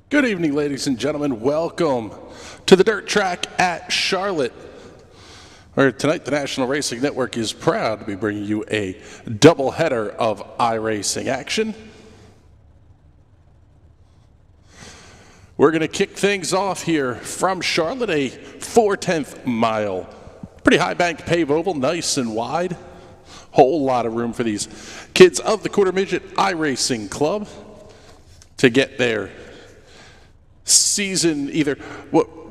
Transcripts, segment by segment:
Good evening, ladies and gentlemen. Welcome to the dirt track at Charlotte, where tonight the National Racing Network is proud to be bringing you a doubleheader of iRacing action. We're going to kick things off here from Charlotte, a 4/10 mile. Pretty high banked pave oval, nice and wide. Whole lot of room for these kids of the Quarter Midget iRacing Club to get their season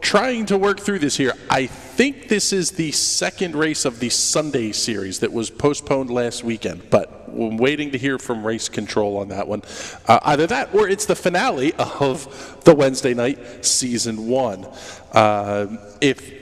trying to work through this here. I think this is the second race of the Sunday series that was postponed last weekend, but we're waiting to hear from race control on that one. Either that or it's the finale of the Wednesday night season one. If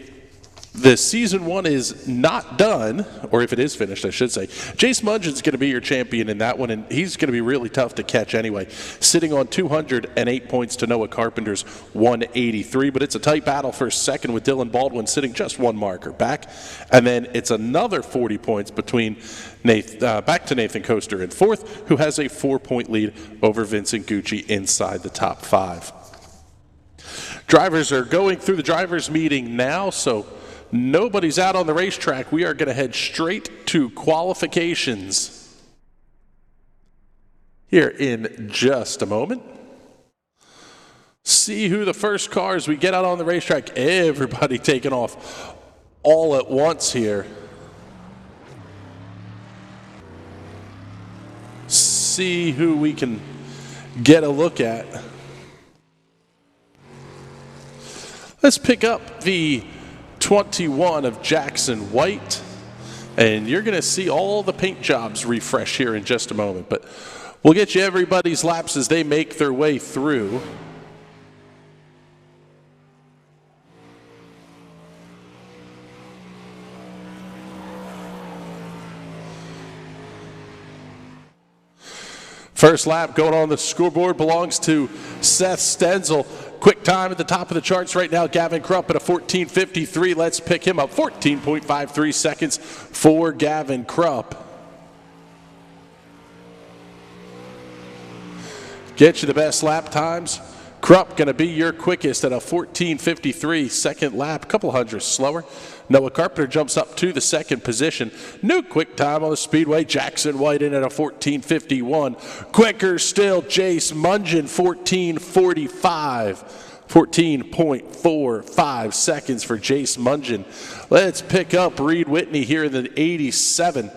the season one is not done, or if it is finished, I should say, Jace Mungin's going to be your champion in that one, and he's going to be really tough to catch anyway. Sitting on 208 points to Noah Carpenter's 183, but it's a tight battle for second with Dylan Baldwin sitting just one marker back. And then it's another 40 points between back to Nathan Coaster in fourth, who has a 4-point lead over Vincent Gucci inside the top 5. Drivers are going through the drivers' meeting now, so nobody's out on the racetrack. We are going to head straight to qualifications here in just a moment. See who the first cars we get out on the racetrack. Everybody taking off all at once here. See who we can get a look at. Let's pick up the 21 of Jackson White, and you're going to see all the paint jobs refresh here in just a moment, but we'll get you everybody's laps as they make their way through. First lap going on the scoreboard belongs to Seth Stenzel. Quick time at the top of the charts right now, Gavin Krupp at a 14:53. Let's pick him up. 14.53 seconds for Gavin Krupp. Get you the best lap times. Krupp going to be your quickest at a 14:53 second lap, a couple hundredths slower. Noah Carpenter jumps up to the second position. New quick time on the speedway. Jackson White in at a 14:51. Quicker still, Jace Mungin, 14:45. 14.45 seconds for Jace Mungin. Let's pick up Reed Whitney here in the 87.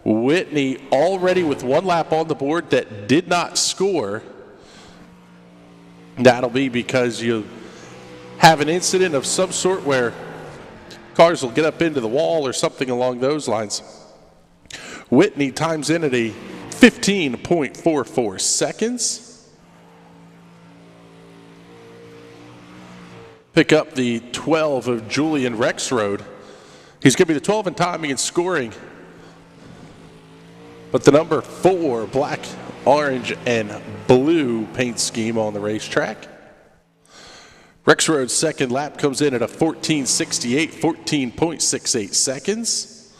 Whitney already with one lap on the board that did not score. That'll be because you have an incident of some sort where cars will get up into the wall or something along those lines. Whitney times in at a 15.44 seconds. Pick up the 12 of Julian Rexroad. He's going to be the 12 in timing and scoring. But the number 4 black, orange, and blue paint scheme on the racetrack. Rexroad's second lap comes in at a 14:68, 14.68 seconds.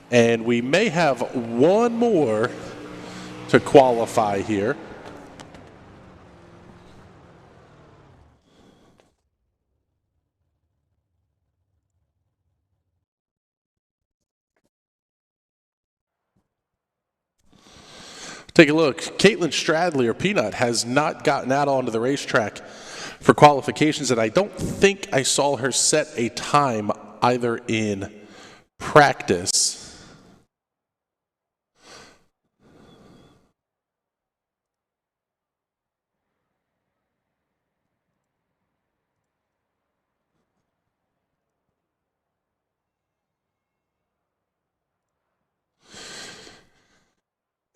And we may have one more to qualify here. Take a look. Caitlin Stradley, or Peanut, has not gotten out onto the racetrack for qualifications, and I don't think I saw her set a time either in practice.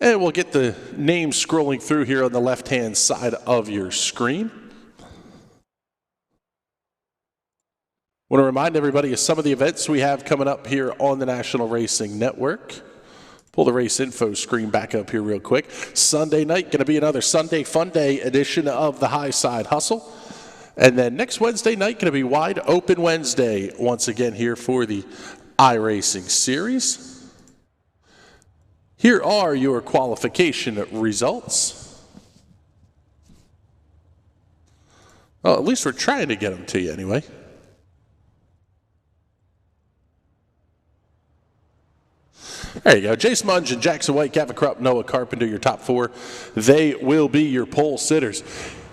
And we'll get the names scrolling through here on the left-hand side of your screen. Want to remind everybody of some of the events we have coming up here on the National Racing Network. Pull the race info screen back up here real quick. Sunday night, going to be another Sunday Fun Day edition of the High Side Hustle. And then next Wednesday night, going to be Wide Open Wednesday once again here for the iRacing series. Here are your qualification results. Well, at least we're trying to get them to you anyway. There you go. Jace Munge, Jackson White, Gavin Krupp, Noah Carpenter, your top 4. They will be your pole sitters.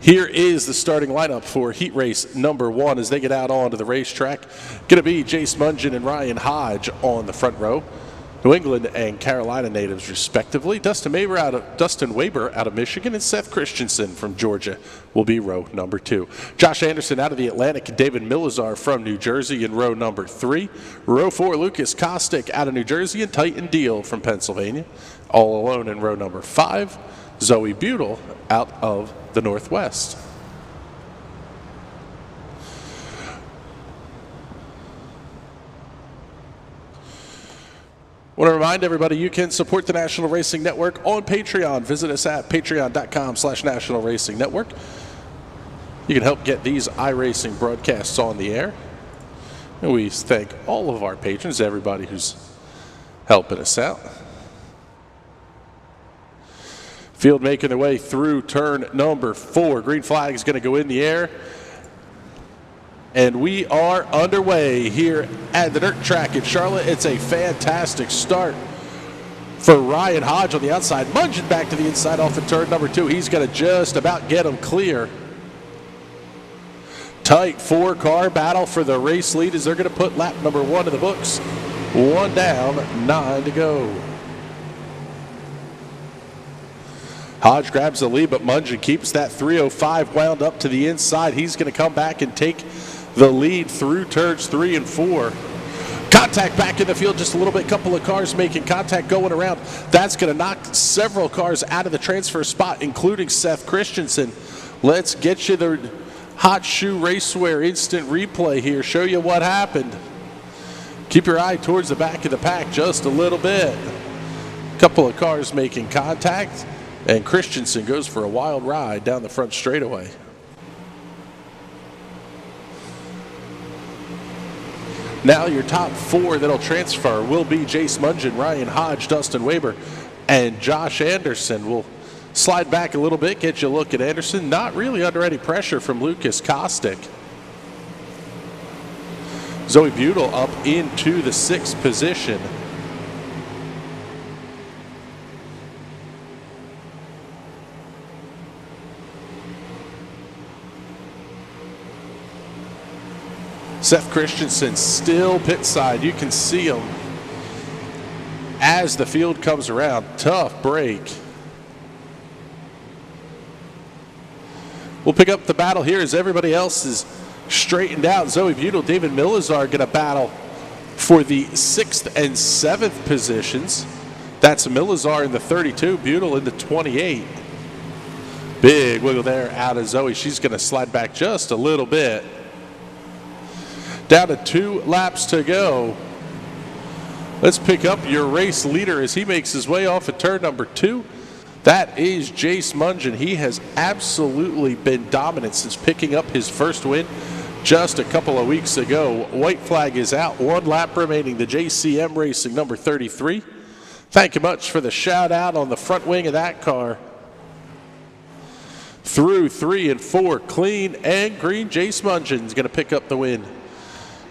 Here is the starting lineup for heat race number 1 as they get out onto the racetrack. Going to be Jace Munge and Ryan Hodge on the front row. New England and Carolina natives, respectively. Dustin Weber out of Michigan, and Seth Christensen from Georgia will be row number 2. Josh Anderson out of the Atlantic, and David Milazar from New Jersey in row number 3. Row 4, Lucas Kostick out of New Jersey, and Titan Deal from Pennsylvania. All alone in row number 5. Zoe Butel out of the Northwest. I want to remind everybody you can support the National Racing Network on Patreon. Visit us at patreon.com/National Racing Network. You can help get these iRacing broadcasts on the air. And we thank all of our patrons, everybody who's helping us out. Field making their way through turn number 4. Green flag is going to go in the air. And we are underway here at the dirt track in Charlotte. It's a fantastic start for Ryan Hodge on the outside. Munging back to the inside off of turn number 2. He's going to just about get him clear. Tight 4-car battle for the race lead as they're going to put lap number 1 in the books. 1 down, 9 to go. Hodge grabs the lead, but Mungin keeps that 305 wound up to the inside. He's going to come back and take the lead through turns 3 and 4. Contact back in the field just a little bit. Couple of cars making contact going around. That's going to knock several cars out of the transfer spot, including Seth Christensen. Let's get you the Hot Shoe Racewear instant replay here. Show you what happened. Keep your eye towards the back of the pack just a little bit. Couple of cars making contact, and Christensen goes for a wild ride down the front straightaway. Now your top 4 that'll transfer will be Jace Mungin, Ryan Hodge, Dustin Weber, and Josh Anderson. We'll slide back a little bit, get you a look at Anderson. Not really under any pressure from Lucas Kostick. Zoe Butel up into the 6th position. Seth Christensen still pit side. You can see him as the field comes around. Tough break. We'll pick up the battle here as everybody else is straightened out. Zoe Butel, David Milazar going to battle for the 6th and 7th positions. That's Milazar in the 32, Butel in the 28. Big wiggle there out of Zoe. She's going to slide back just a little bit. Down to 2 laps to go. Let's pick up your race leader as he makes his way off at turn number 2. That is Jace Mungin. He has absolutely been dominant since picking up his first win just a couple of weeks ago. White flag is out. 1 lap remaining. The JCM Racing number 33. Thank you much for the shout out on the front wing of that car. Through 3 and 4, clean and green. Jace Mungin is going to pick up the win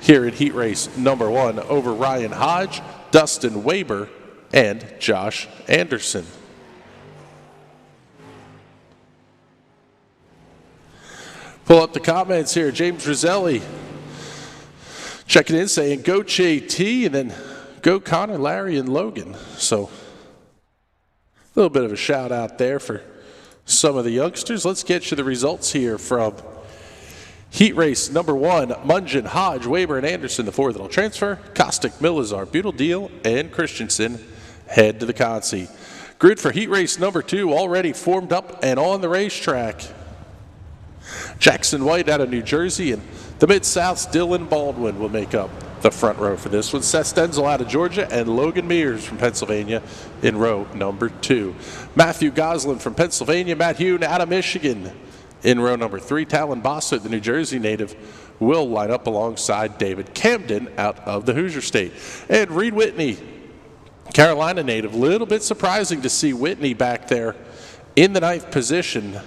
here in heat race number 1 over Ryan Hodge, Dustin Weber, and Josh Anderson. Pull up the comments here. James Roselli checking in saying go JT and then go Connor, Larry, and Logan. So a little bit of a shout out there for some of the youngsters. Let's get you the results here from heat race number 1, Mungin, Hodge, Weber, and Anderson, the 4 that'll transfer. Kostick, Milazar, Butel, Deal, and Christensen head to the consi. Grid for heat race number 2 already formed up and on the racetrack. Jackson White out of New Jersey, and the Mid-South's Dylan Baldwin will make up the front row for this one. Seth Stenzel out of Georgia and Logan Mears from Pennsylvania in row number 2. Matthew Goslin from Pennsylvania, Matt Hune out of Michigan in row number 3. Talon Bossert, the New Jersey native, will line up alongside David Camden out of the Hoosier State. And Reed Whitney, Carolina native. Little bit surprising to see Whitney back there in the 9th position,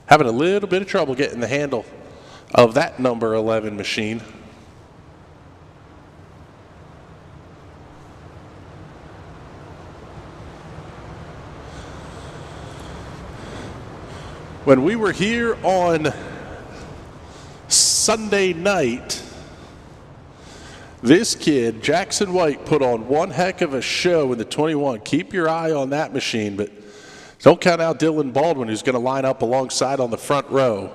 having a little bit of trouble getting the handle of that number 11 machine. When we were here on Sunday night, this kid, Jackson White, put on one heck of a show in the 21. Keep your eye on that machine, but don't count out Dylan Baldwin, who's going to line up alongside on the front row.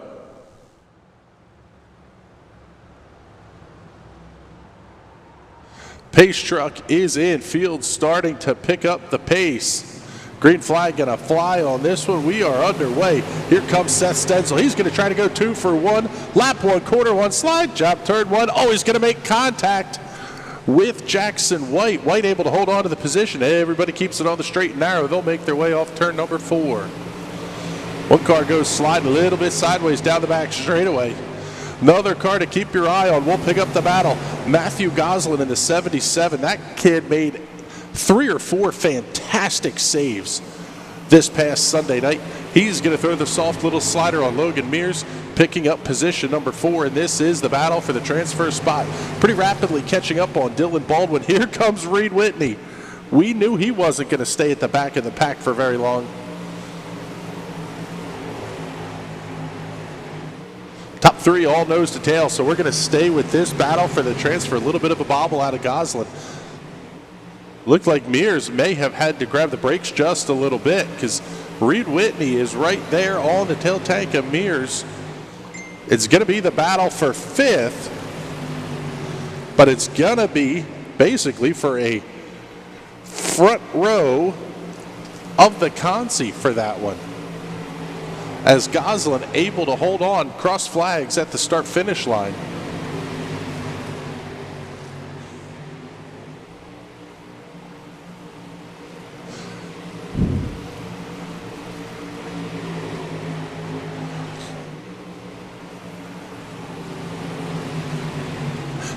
Pace truck is in. Field starting to pick up the pace. Green flag going to fly on this one. We are underway. Here comes Seth Stenzel. He's going to try to go 2 for 1. Lap 1, quarter 1, slide job, turn 1. Oh, he's going to make contact with Jackson White. White able to hold on to the position. Everybody keeps it on the straight and narrow. They'll make their way off turn number 4. One car goes sliding a little bit sideways down the back straightaway. Another car to keep your eye on. We'll pick up the battle. Matthew Goslin in the 77. That kid made 3 or 4 fantastic saves this past Sunday night. He's going to throw the soft little slider on Logan Mears, picking up position number 4, and this is the battle for the transfer spot. Pretty rapidly catching up on Dylan Baldwin. Here comes Reed Whitney. We knew he wasn't going to stay at the back of the pack for very long. Top 3 all nose to tail, so we're going to stay with this battle for the transfer. A little bit of a bobble out of Goslin. Looked like Mears may have had to grab the brakes just a little bit, because Reed Whitney is right there on the tail tank of Mears. It's going to be the battle for 5th, but it's going to be basically for a front row of the Consi for that one. As Goslin able to hold on, cross flags at the start-finish line.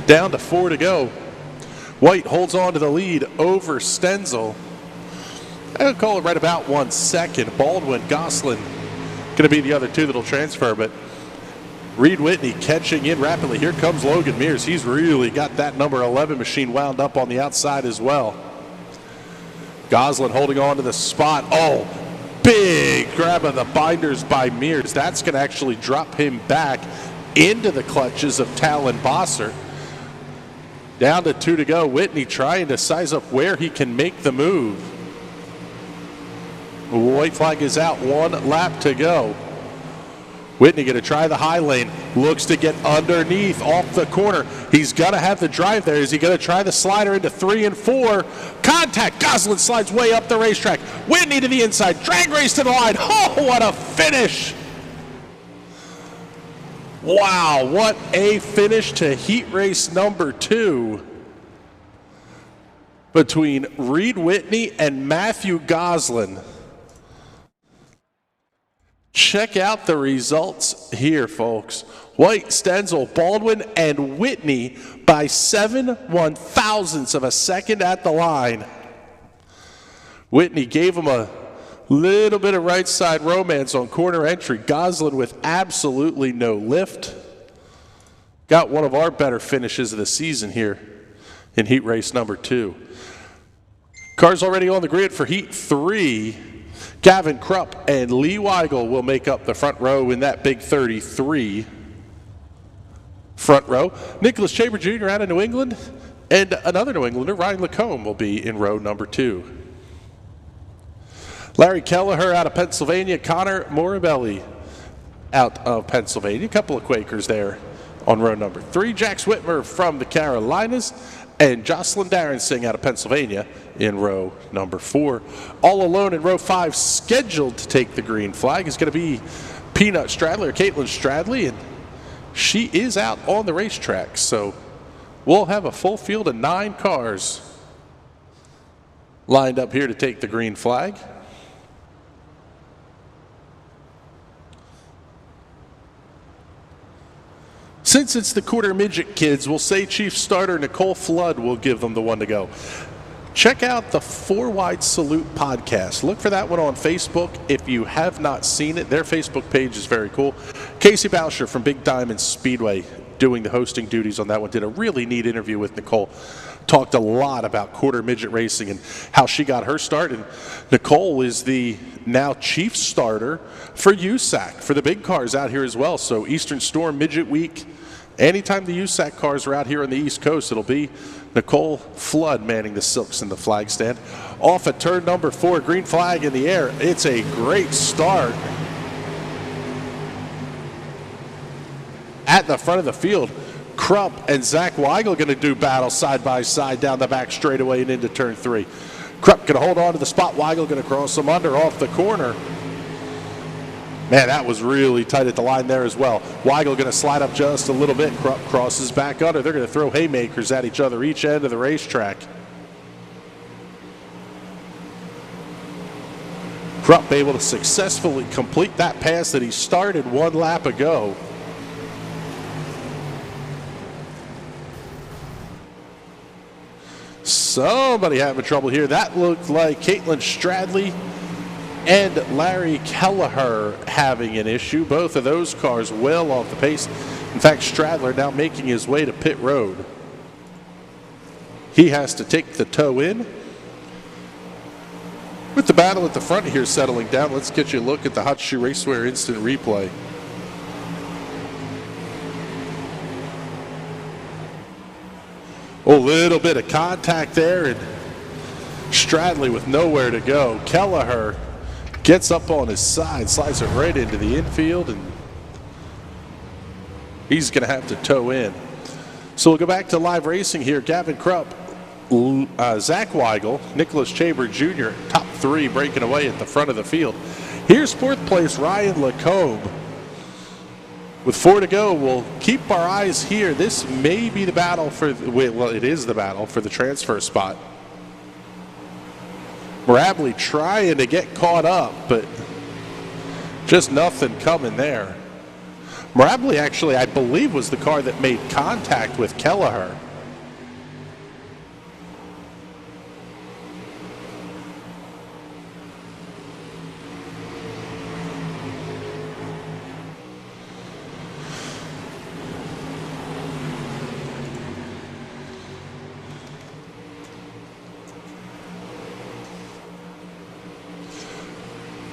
Down to 4 to go. White holds on to the lead over Stenzel. I'll call it right about 1 second. Baldwin, Goslin, going to be the other 2 that'll transfer, but Reed Whitney catching in rapidly. Here comes Logan Mears. He's really got that number 11 machine wound up on the outside as well. Goslin holding on to the spot. Oh, big grab of the binders by Mears. That's going to actually drop him back into the clutches of Talon Bossert. Down to 2 to go. Whitney trying to size up where he can make the move. White flag is out. 1 lap to go. Whitney going to try the high lane. Looks to get underneath off the corner. He's going to have the drive there. Is he going to try the slider into 3 and 4? Contact. Goslin slides way up the racetrack. Whitney to the inside. Drag race to the line. Oh, what a finish. Wow, what a finish to heat race number 2 between Reed Whitney and Matthew Goslin. Check out the results here, folks. White, Stenzel, Baldwin, and Whitney by 7 1/1000ths of a second at the line. Whitney gave him a little bit of right side romance on corner entry. Goslin with absolutely no lift. Got one of our better finishes of the season here in heat race number 2. Cars already on the grid for heat 3. Gavin Krupp and Lee Weigel will make up the front row in that big 33 front row. Nicholas Chamber Jr. out of New England, and another New Englander, Ryan Lacombe, will be in row number 2. Larry Kelleher out of Pennsylvania, Connor Morabelli out of Pennsylvania. A couple of Quakers there on row number 3. Jax Whitmer from the Carolinas, and Jocelyn Darensing out of Pennsylvania in row number 4. All alone in row 5, scheduled to take the green flag, is going to be Peanut Stradley, or Caitlin Stradley, and she is out on the racetrack. So we'll have a full field of 9 cars lined up here to take the green flag. Since it's the Quarter Midget kids, we'll say Chief Starter Nicole Flood will give them the one to go. Check out the 4 Wide Salute podcast. Look for that one on Facebook if you have not seen it. Their Facebook page is very cool. Casey Boucher from Big Diamond Speedway doing the hosting duties on that one. Did a really neat interview with Nicole. Talked a lot about Quarter Midget racing and how she got her start. And Nicole is the now chief starter for USAC, for the big cars out here as well. So Eastern Storm Midget Week, anytime the USAC cars are out here on the East Coast, it'll be Nicole Flood manning the silks in the flag stand. Off at turn number 4, green flag in the air. It's a great start at the front of the field. Krupp and Zach Weigel going to do battle side by side down the back straightaway and into turn 3. Krupp going to hold on to the spot. Weigel going to cross him under off the corner. Man, that was really tight at the line there as well. Weigel going to slide up just a little bit. Krupp crosses back under. They're going to throw haymakers at each other each end of the racetrack. Krupp able to successfully complete that pass that he started 1 lap ago. Somebody having trouble here. That looked like Caitlin Stradley and Larry Kelleher having an issue. Both of those cars well off the pace. In fact, Stradler now making his way to pit road. He has to take the toe in. With the battle at the front here settling down, let's get you a look at the Hot Shoe Racewear instant replay. A little bit of contact there, and Stradley with nowhere to go. Kelleher gets up on his side, slides it right into the infield, and he's going to have to toe in. So we'll go back to live racing here. Gavin Krupp, Zach Weigel, Nicholas Chaber Jr., top 3 breaking away at the front of the field. Here's 4th place Ryan Lacombe. With 4 to go, we'll keep our eyes here. This may be the battle for, well, it is the battle for the transfer spot. Morabley trying to get caught up, but just nothing coming there. Morabley actually, I believe, was the car that made contact with Kelleher.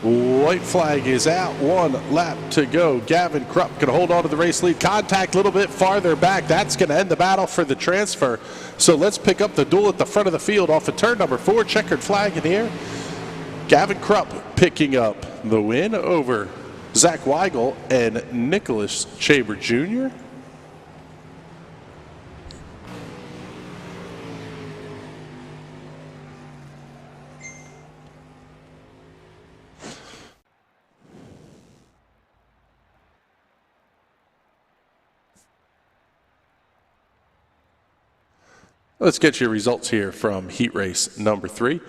White flag is out, 1 lap to go. Gavin Krupp going to hold on to the race lead. Contact a little bit farther back. That's going to end the battle for the transfer. So let's pick up the duel at the front of the field off of turn number 4. Checkered flag in the air. Gavin Krupp picking up the win over Zach Weigel and Nicholas Chaber Jr. Let's get your results here from heat race number 3.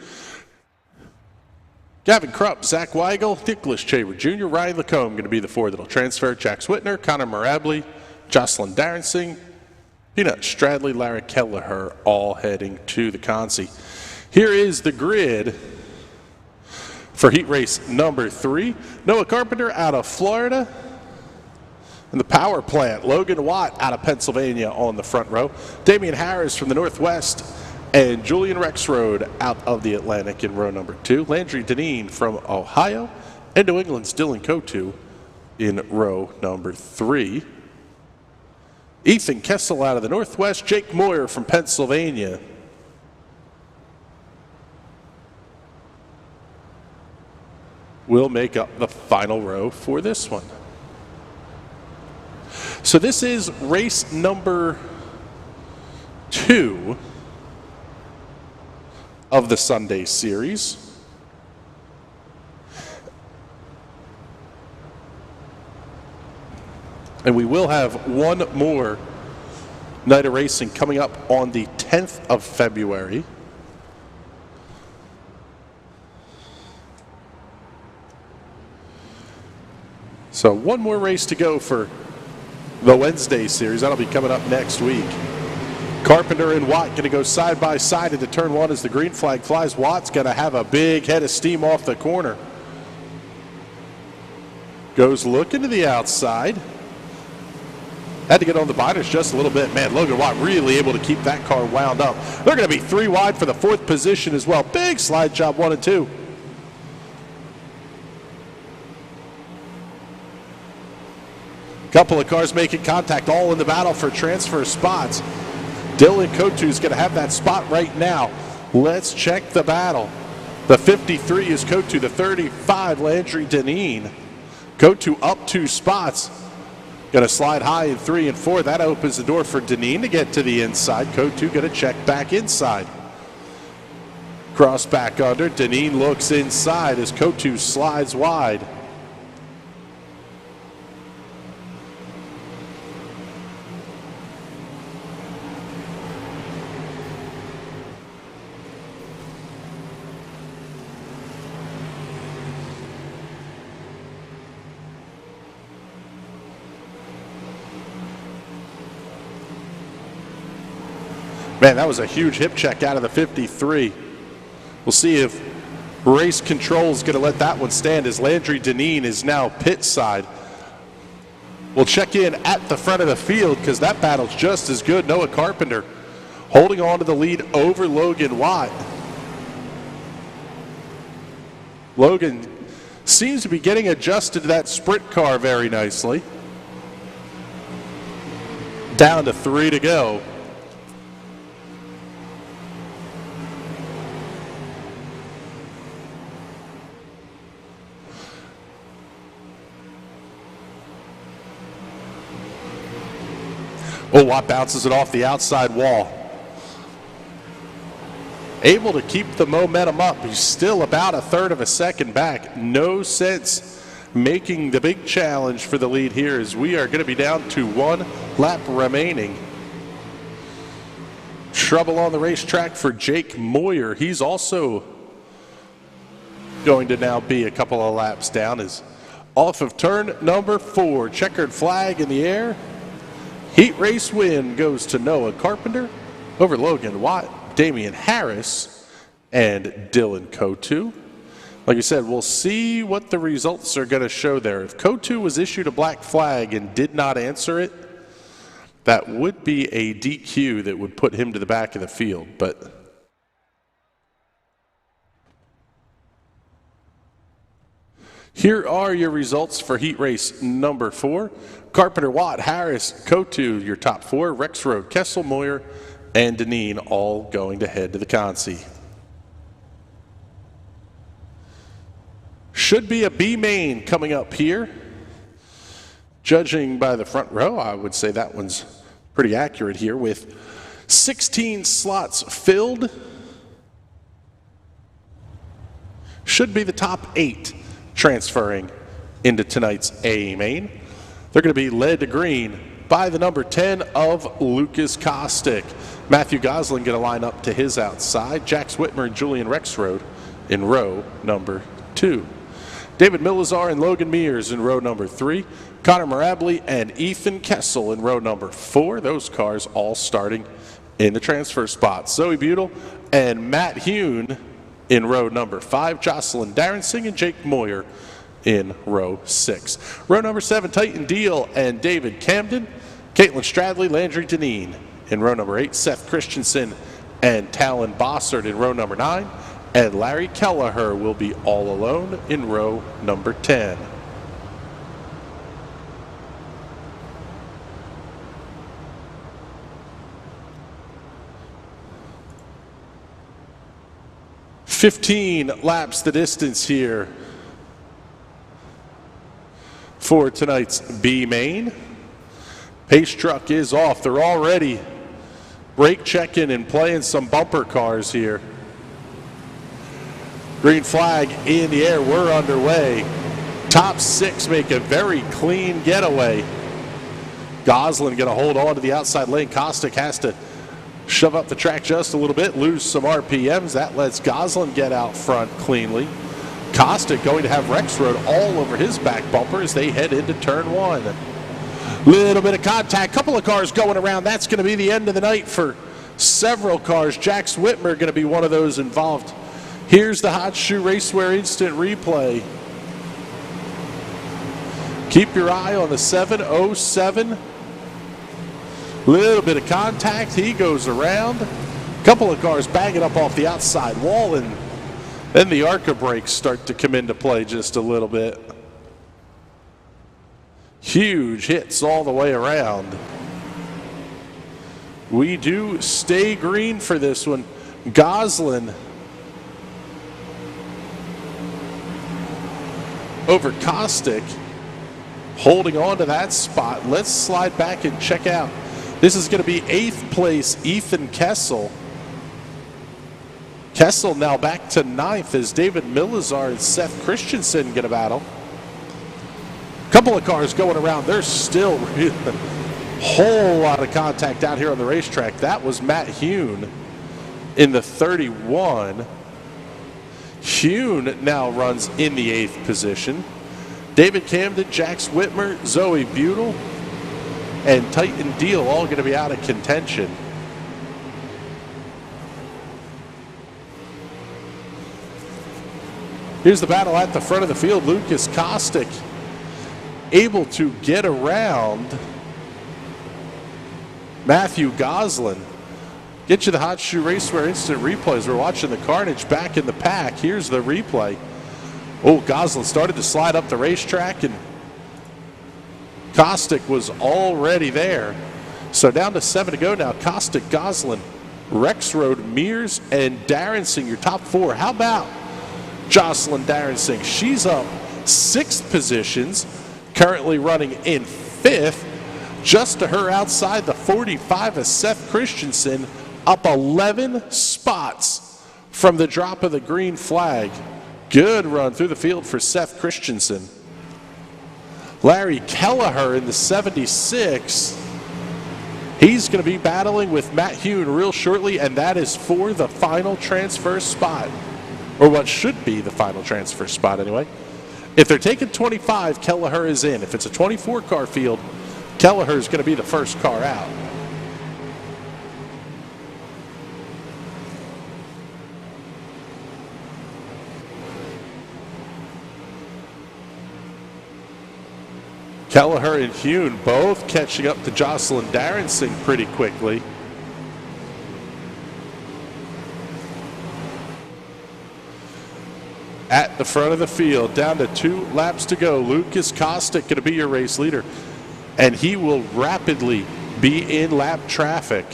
Gavin Krupp, Zach Weigel, Nicholas Chaber Jr., Ryan Lacombe going to be the 4 that'll transfer. Jax Whitner, Connor Morabley, Jocelyn Darensing, Peanut Stradley, Larry Kelleher all heading to the Consi. Here is the grid for heat race number 3. Noah Carpenter out of Florida. And the power plant, Logan Watt out of Pennsylvania on the front row. Damian Harris from the Northwest and Julian Rexroad out of the Atlantic in row number 2. Landry Deneen from Ohio and New England's Dylan Kotu in row number 3. Ethan Kessel out of the Northwest. Jake Moyer from Pennsylvania. Will make up the final row for this one. So this is race number 2 of the Sunday series. And we will have one more night of racing coming up on the 10th of February. So one more race to go for the Wednesday series. That'll be coming up next week. Carpenter and Watt going to go side by side into turn one as the green flag flies. Watt's going to have a big head of steam off the corner. Goes looking to the outside. Had to get on the binders just a little bit. Man, Logan Watt really able to keep that car wound up. They're going to be 3 wide for the 4th position as well. Big slide job 1 and 2. Couple of cars making contact, all in the battle for transfer spots. Dylan Kotu is going to have that spot right now. Let's check the battle. The 53 is Kotu, the 35, Landry Deneen. Kotu up 2 spots. Going to slide high in 3 and 4. That opens the door for Deneen to get to the inside. Kotu going to check back inside. Cross back under. Deneen looks inside as Kotu slides wide. Man, that was a huge hip check out of the 53. We'll see if race control is going to let that one stand as Landry Deneen is now pit side. We'll check in at the front of the field because that battle's just as good. Noah Carpenter holding on to the lead over Logan Watt. Logan seems to be getting adjusted to that sprint car very nicely. Down to 3 to go. Oh, Watt bounces it off the outside wall. Able to keep the momentum up. He's still about 1/3 of a second back. No sense making the big challenge for the lead here as we are going to be down to 1 lap remaining. Trouble on the racetrack for Jake Moyer. He's also going to now be a couple of laps down as off of turn number 4. Checkered flag in the air. Heat race win goes to Noah Carpenter over Logan Watt, Damian Harris, and Dylan Kotu. Like I said, we'll see what the results are going to show there. If Kotu was issued a black flag and did not answer it, that would be a DQ that would put him to the back of the field. But here are your results for heat race number 4. Carpenter, Watt, Harris, Kotu, your top 4. Rexroad, Kessel, Moyer, and Deneen all going to head to the Consi. Should be a B main coming up here. Judging by the front row, I would say that one's pretty accurate here with 16 slots filled. Should be the top 8 transferring into tonight's A main. They're going to be led to green by the number 10 of Lucas Kostick. Matthew Goslin going to line up to his outside. Jax Whitmer and Julian Rexroad in row number 2. David Milazar and Logan Mears in row number 3. Connor Marabli and Ethan Kessel in row number 4. Those cars all starting in the transfer spots. Zoe Butel and Matt Hune in row number 5. Jocelyn Darrensing and Jake Moyer in row 6. Row number 7, Titan Deal and David Camden. Caitlin Stradley, Landry Deneen in row number 8. Seth Christensen and Talon Bossert in row number 9. And Larry Kelleher will be all alone in row number 10. "15 laps the distance here for tonight's B main. Pace truck is off. They're already brake checking and playing some bumper cars here. Green flag in the air. We're underway. Top 6 make a very clean getaway. Goslin going to hold on to the outside lane. Kostick has to shove up the track just a little bit, lose some RPMs. That lets Goslin get out front cleanly. Kostick going to have Rexroad all over his back bumper as they head into turn one. Little bit of contact, couple of cars going around. That's going to be the end of the night for several cars. Jax Whitmer going to be one of those involved. Here's the Hot Shoe Raceway instant replay. Keep your eye on the 707. Little bit of contact. He goes around. Couple of cars bagging up off the outside wall, and then the ARCA brakes start to come into play just a little bit. Huge hits all the way around. We do stay green for this one. Goslin over Kostick, holding on to that spot. Let's slide back and check out. This is going to be 8th place, Ethan Kessel. Kessel now back to 9th as David Milazar and Seth Christensen get a battle. Couple of cars going around. There's still really a whole lot of contact out here on the racetrack. That was Matt Hune in the 31. Hune now runs in the 8th position. David Camden, Jax Whitmer, Zoe Butel, and Titan Deal all going to be out of contention. Here's the battle at the front of the field. Lucas Kostick able to get around Matthew Goslin. Get you the Hot Shoe Raceway instant replays. We're watching the carnage back in the pack. Here's the replay. Oh, Goslin started to slide up the racetrack, and Kostick was already there. So down to 7 to go now. Kostick, Goslin, Rexroad, Mears, and Darensing, your top 4. How about Jocelyn Darensing? She's up 6 positions, currently running in 5th. Just to her outside the 45 is Seth Christensen, up 11 spots from the drop of the green flag. Good run through the field for Seth Christensen. Larry Kelleher in the 76. He's going to be battling with Matt Hune real shortly, and that is for the final transfer spot, or what should be the final transfer spot anyway. If they're taking 25, Kelleher is in. If it's a 24-car field, Kelleher is going to be the first car out. Kelleher and Hune both catching up to Jocelyn Darensing pretty quickly. At the front of the field, down to 2 laps to go. Lucas Kostick going to be your race leader, and he will rapidly be in lap traffic.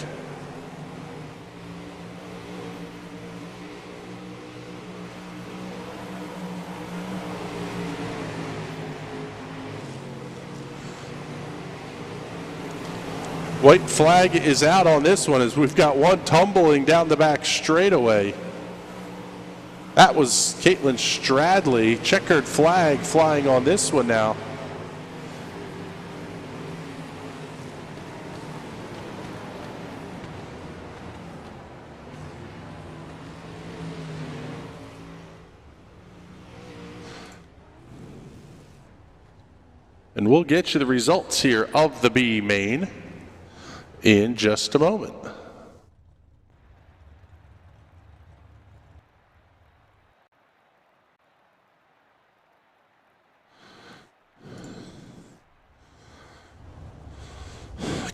White flag is out on this one as we've got one tumbling down the back straightaway. That was Caitlin Stradley. Checkered flag flying on this one now. And we'll get you the results here of the B main in just a moment.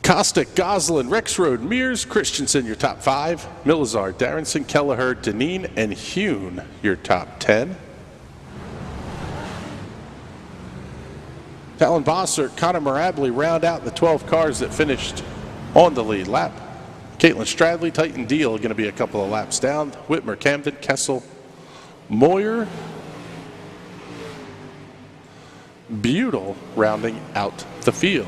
Kostick, Goslin, Rexroad, Mears, Christensen, your top 5. Milazar, Darensing, Kelleher, Deneen, and Hune, your top 10. Talon Bossert, Connor Marably round out the 12 cars that finished on the lead lap. Caitlin Stradley, Titan Deal going to be a couple of laps down. Whitmer, Camden, Kessel, Moyer, Butel rounding out the field.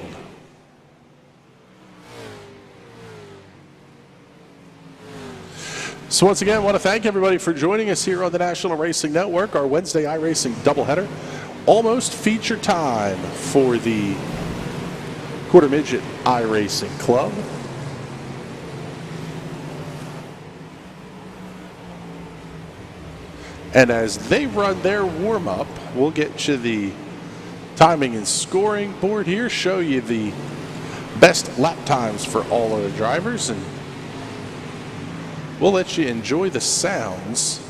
So once again, I want to thank everybody for joining us here on the National Racing Network, our Wednesday iRacing doubleheader. Almost feature time for the Quarter Midget iRacing Club. And as they run their warm-up, we'll get you the timing and scoring board here, show you the best lap times for all of the drivers, and we'll let you enjoy the sounds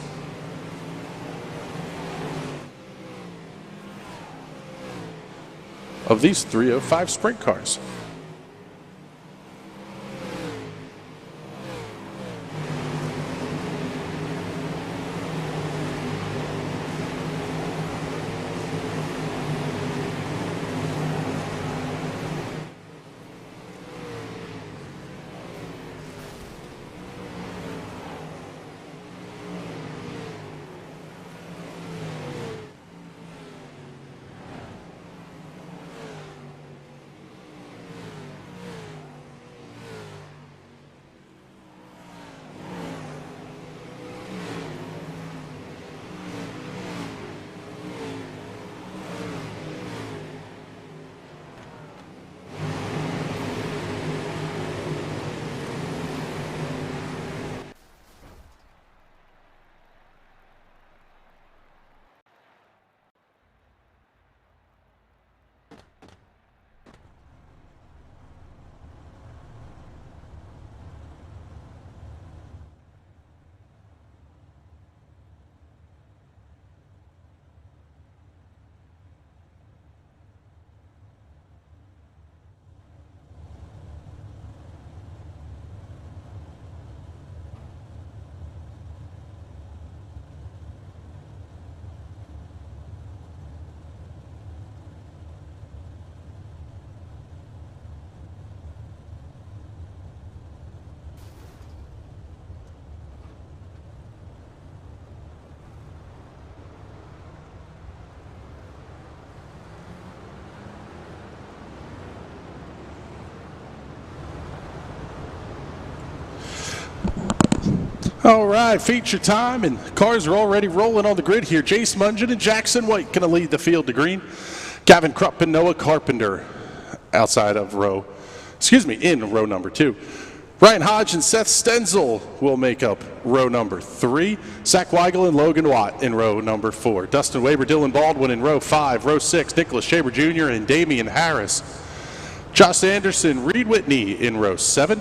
of these 305 sprint cars. All right, feature time, and cars are already rolling on the grid here. Jace Mungin and Jackson White going to lead the field to green. Gavin Krupp and Noah Carpenter outside of in row number 2. Ryan Hodge and Seth Stenzel will make up row number 3. Zach Weigel and Logan Watt in row number 4. Dustin Weber, Dylan Baldwin in row 5. Row 6, Nicholas Shaber Jr. and Damian Harris. Josh Anderson, Reed Whitney in row 7.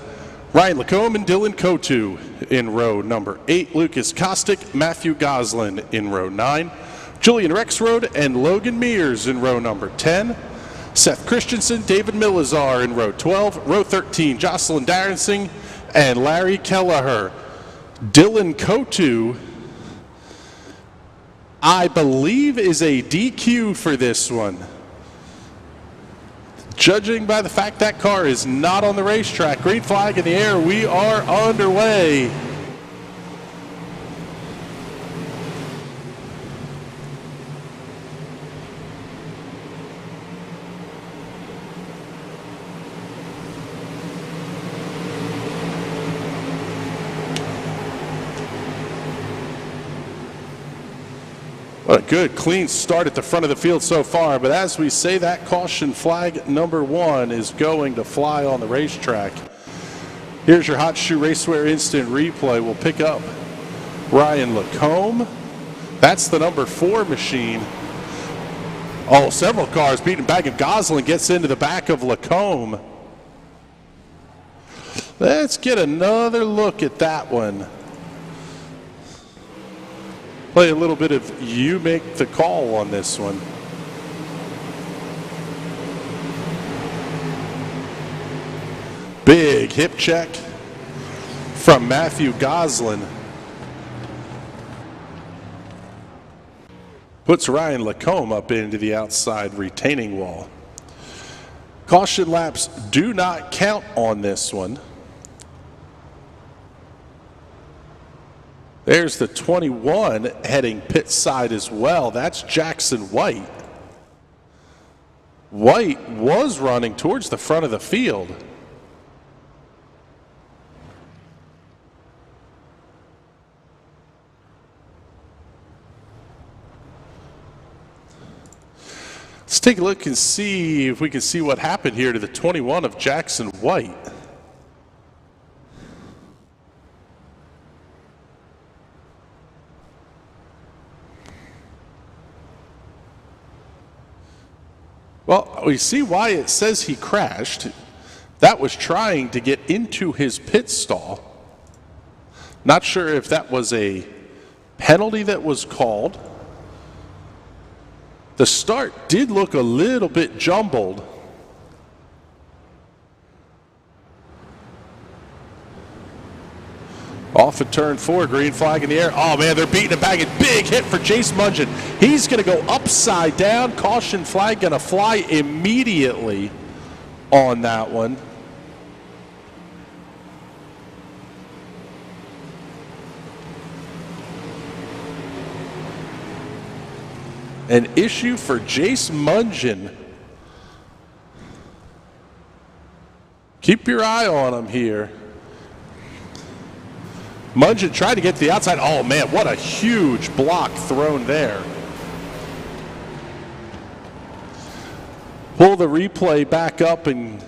Ryan Lacombe and Dylan Kotu in row number 8. Lucas Kostick, Matthew Goslin in row 9. Julian Rexroad and Logan Mears in row number 10. Seth Christensen, David Milazar in row 12. Row 13, Jocelyn Darensing and Larry Kelleher. Dylan Kotu, I believe, is a DQ for this one. Judging by the fact that car is not on the racetrack. Green flag in the air. We are underway. What a good, clean start at the front of the field so far, but as we say, that caution flag number 1 is going to fly on the racetrack. Here's your Hot Shoe Racewear instant replay. We'll pick up Ryan Lacombe. That's the number 4 machine. Oh, several cars beating back, and Goslin gets into the back of Lacombe. Let's get another look at that one. Play a little bit of you make the call on this one. Big hip check from Matthew Goslin. Puts Ryan Lacombe up into the outside retaining wall. Caution laps do not count on this one. There's the 21 heading pit side as well. That's Jackson White. White was running towards the front of the field. Let's take a look and see if we can see what happened here to the 21 of Jackson White. Well, we see why it says he crashed. That was trying to get into his pit stall. Not sure if that was a penalty that was called. The start did look a little bit jumbled. Off at turn 4, green flag in the air. Oh man, they're beating it back. A big hit for Jace Mungin. He's going to go upside down. Caution flag going to fly immediately on that one. An issue for Jace Mungin. Keep your eye on him here. Mungin tried to get to the outside. Oh man, what a huge block thrown there. Pull the replay back up and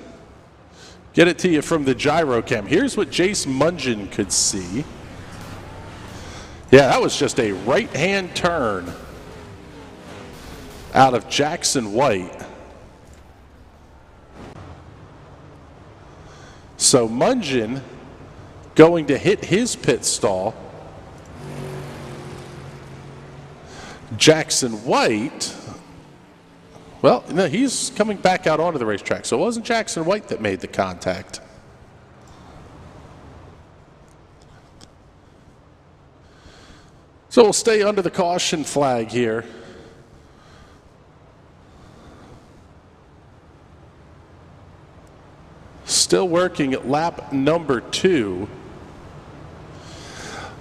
get it to you from the gyro cam. Here's what Jace Mungin could see. Yeah, that was just a right-hand turn out of Jackson White. So Mungin going to hit his pit stall. Jackson White, well, no, he's coming back out onto the racetrack, so it wasn't Jackson White that made the contact. So we'll stay under the caution flag here. Still working at lap number 2.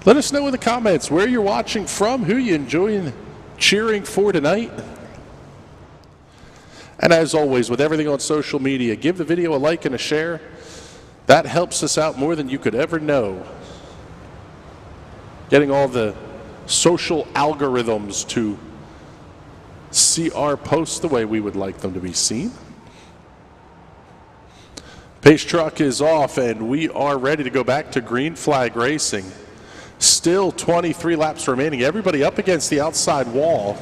Let us know in the comments where you're watching from, who you enjoying cheering for tonight. And as always, with everything on social media, give the video a like and a share. That helps us out more than you could ever know. Getting all the social algorithms to see our posts the way we would like them to be seen. Pace truck is off and we are ready to go back to green flag racing. Still 23 laps remaining. Everybody up against the outside wall.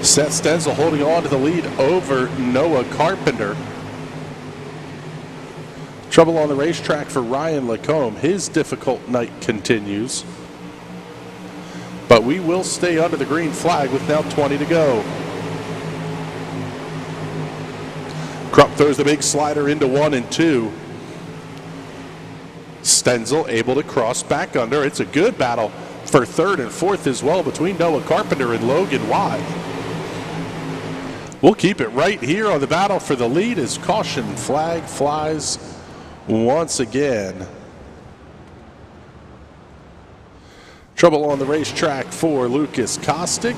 Seth Stenzel holding on to the lead over Noah Carpenter. Trouble on the racetrack for Ryan Lacombe. His difficult night continues. But we will stay under the green flag with now 20 to go. Crump throws the big slider into 1 and 2. Stenzel able to cross back under. It's a good battle for 3rd and 4th as well between Noah Carpenter and Logan Watt. We'll keep it right here on the battle for the lead as caution flag flies once again. Trouble on the racetrack for Lucas Kostick.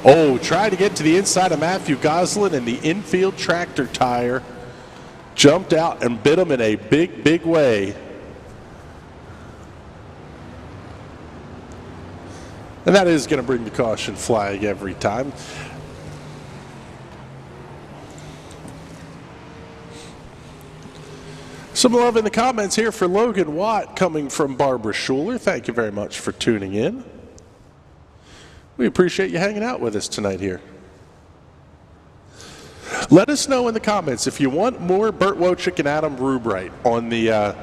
Oh, tried to get to the inside of Matthew Goslin, and the infield tractor tire jumped out and bit him in a big, big way. And that is going to bring the caution flag every time. Some love in the comments here for Logan Watt coming from Barbara Schuler. Thank you very much for tuning in. We appreciate you hanging out with us tonight here. Let us know in the comments if you want more Burt Wojcik and Adam Rubright on the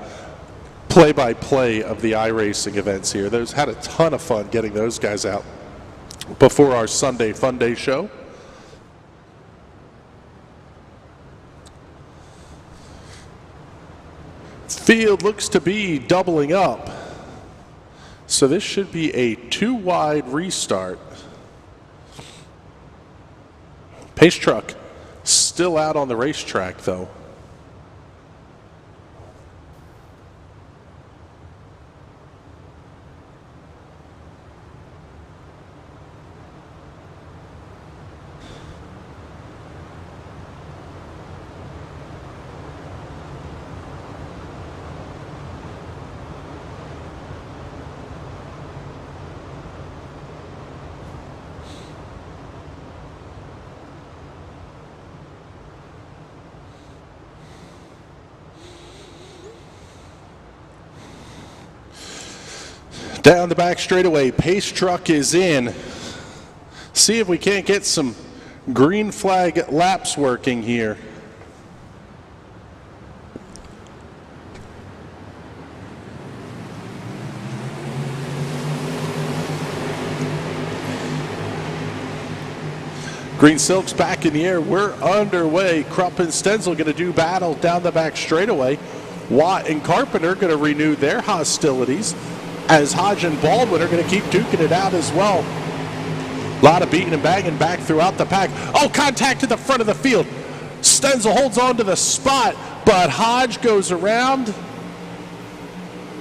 play-by-play of the iRacing events here. Those had a ton of fun getting those guys out before our Sunday Fun Day show. Field looks to be doubling up. So this should be a 2-wide restart. Pace truck still out on the racetrack though. Down the back straightaway, pace truck is in. See if we can't get some green flag laps working here. Green Silk's back in the air. We're underway. Krupp and Stenzel going to do battle down the back straightaway. Watt and Carpenter going to renew their hostilities, as Hodge and Baldwin are going to keep duking it out as well. A lot of beating and banging back throughout the pack. Oh, contact to the front of the field. Stenzel holds on to the spot, but Hodge goes around.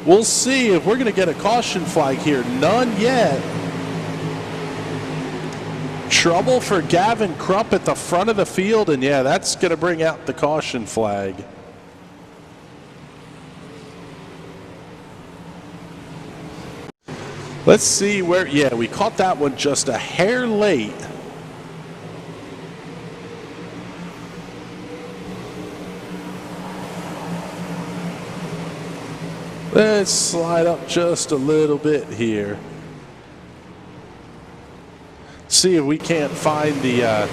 We'll see if we're going to get a caution flag here. None yet. Trouble for Gavin Krupp at the front of the field, and yeah, that's going to bring out the caution flag. Let's see where, yeah, we caught that one just a hair late. Let's slide up just a little bit here. See if we can't find the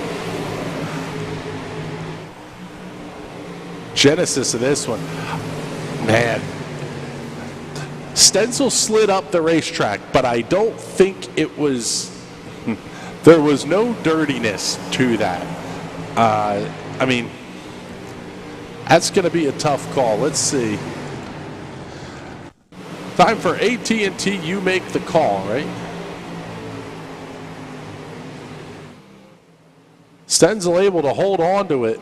genesis of this one. Man, Stenzel slid up the racetrack, but I don't think it was, there was no dirtiness to that. I mean, that's going to be a tough call. Let's see. Time for AT&T, you make the call, right? Stenzel able to hold on to it.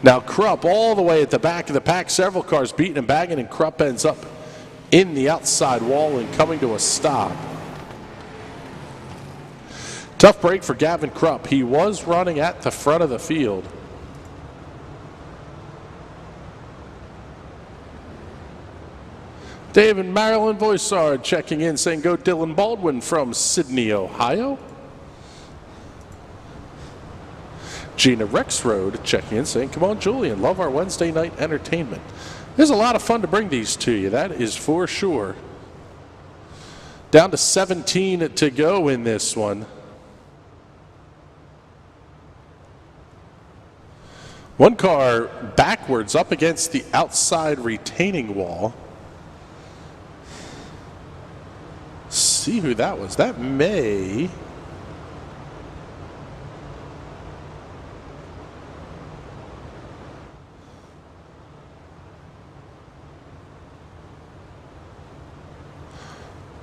Now Krupp all the way at the back of the pack, several cars beating and bagging, and Krupp ends up in the outside wall and coming to a stop. Tough break for Gavin Krupp. He was running at the front of the field. Dave and Marilyn Voisard checking in, saying go Dylan Baldwin from Sydney, Ohio. Gina Rexroad checking in, saying come on Julian, love our Wednesday night entertainment. There's a lot of fun to bring these to you, that is for sure. Down to 17 to go in this one. One car backwards up against the outside retaining wall. See who that was. That may...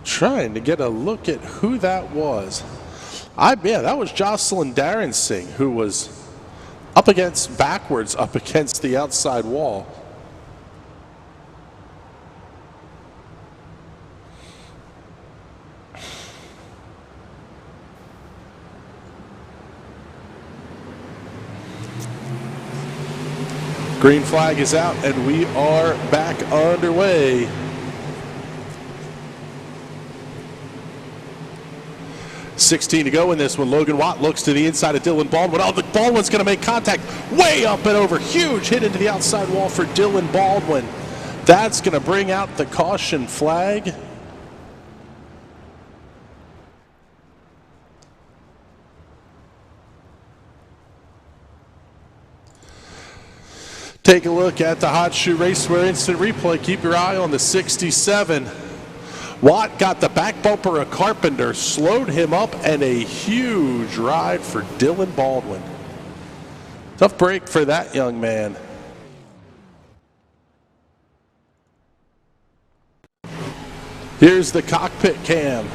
Trying to get a look at who that was. Yeah, that was Jocelyn Darensing, who was backwards up against the outside wall. Green flag is out, and we are back underway. .16 to go in this one. Logan Watt looks to the inside of Dylan Baldwin. Oh, the Baldwin's going to make contact way up and over. Huge hit into the outside wall for Dylan Baldwin. That's going to bring out the caution flag. Take a look at the Hot Shoe Raceway instant replay. Keep your eye on the 67. Watt got the back bumper of Carpenter, slowed him up, and a huge ride for Dylan Baldwin. Tough break for that young man. Here's the cockpit cam.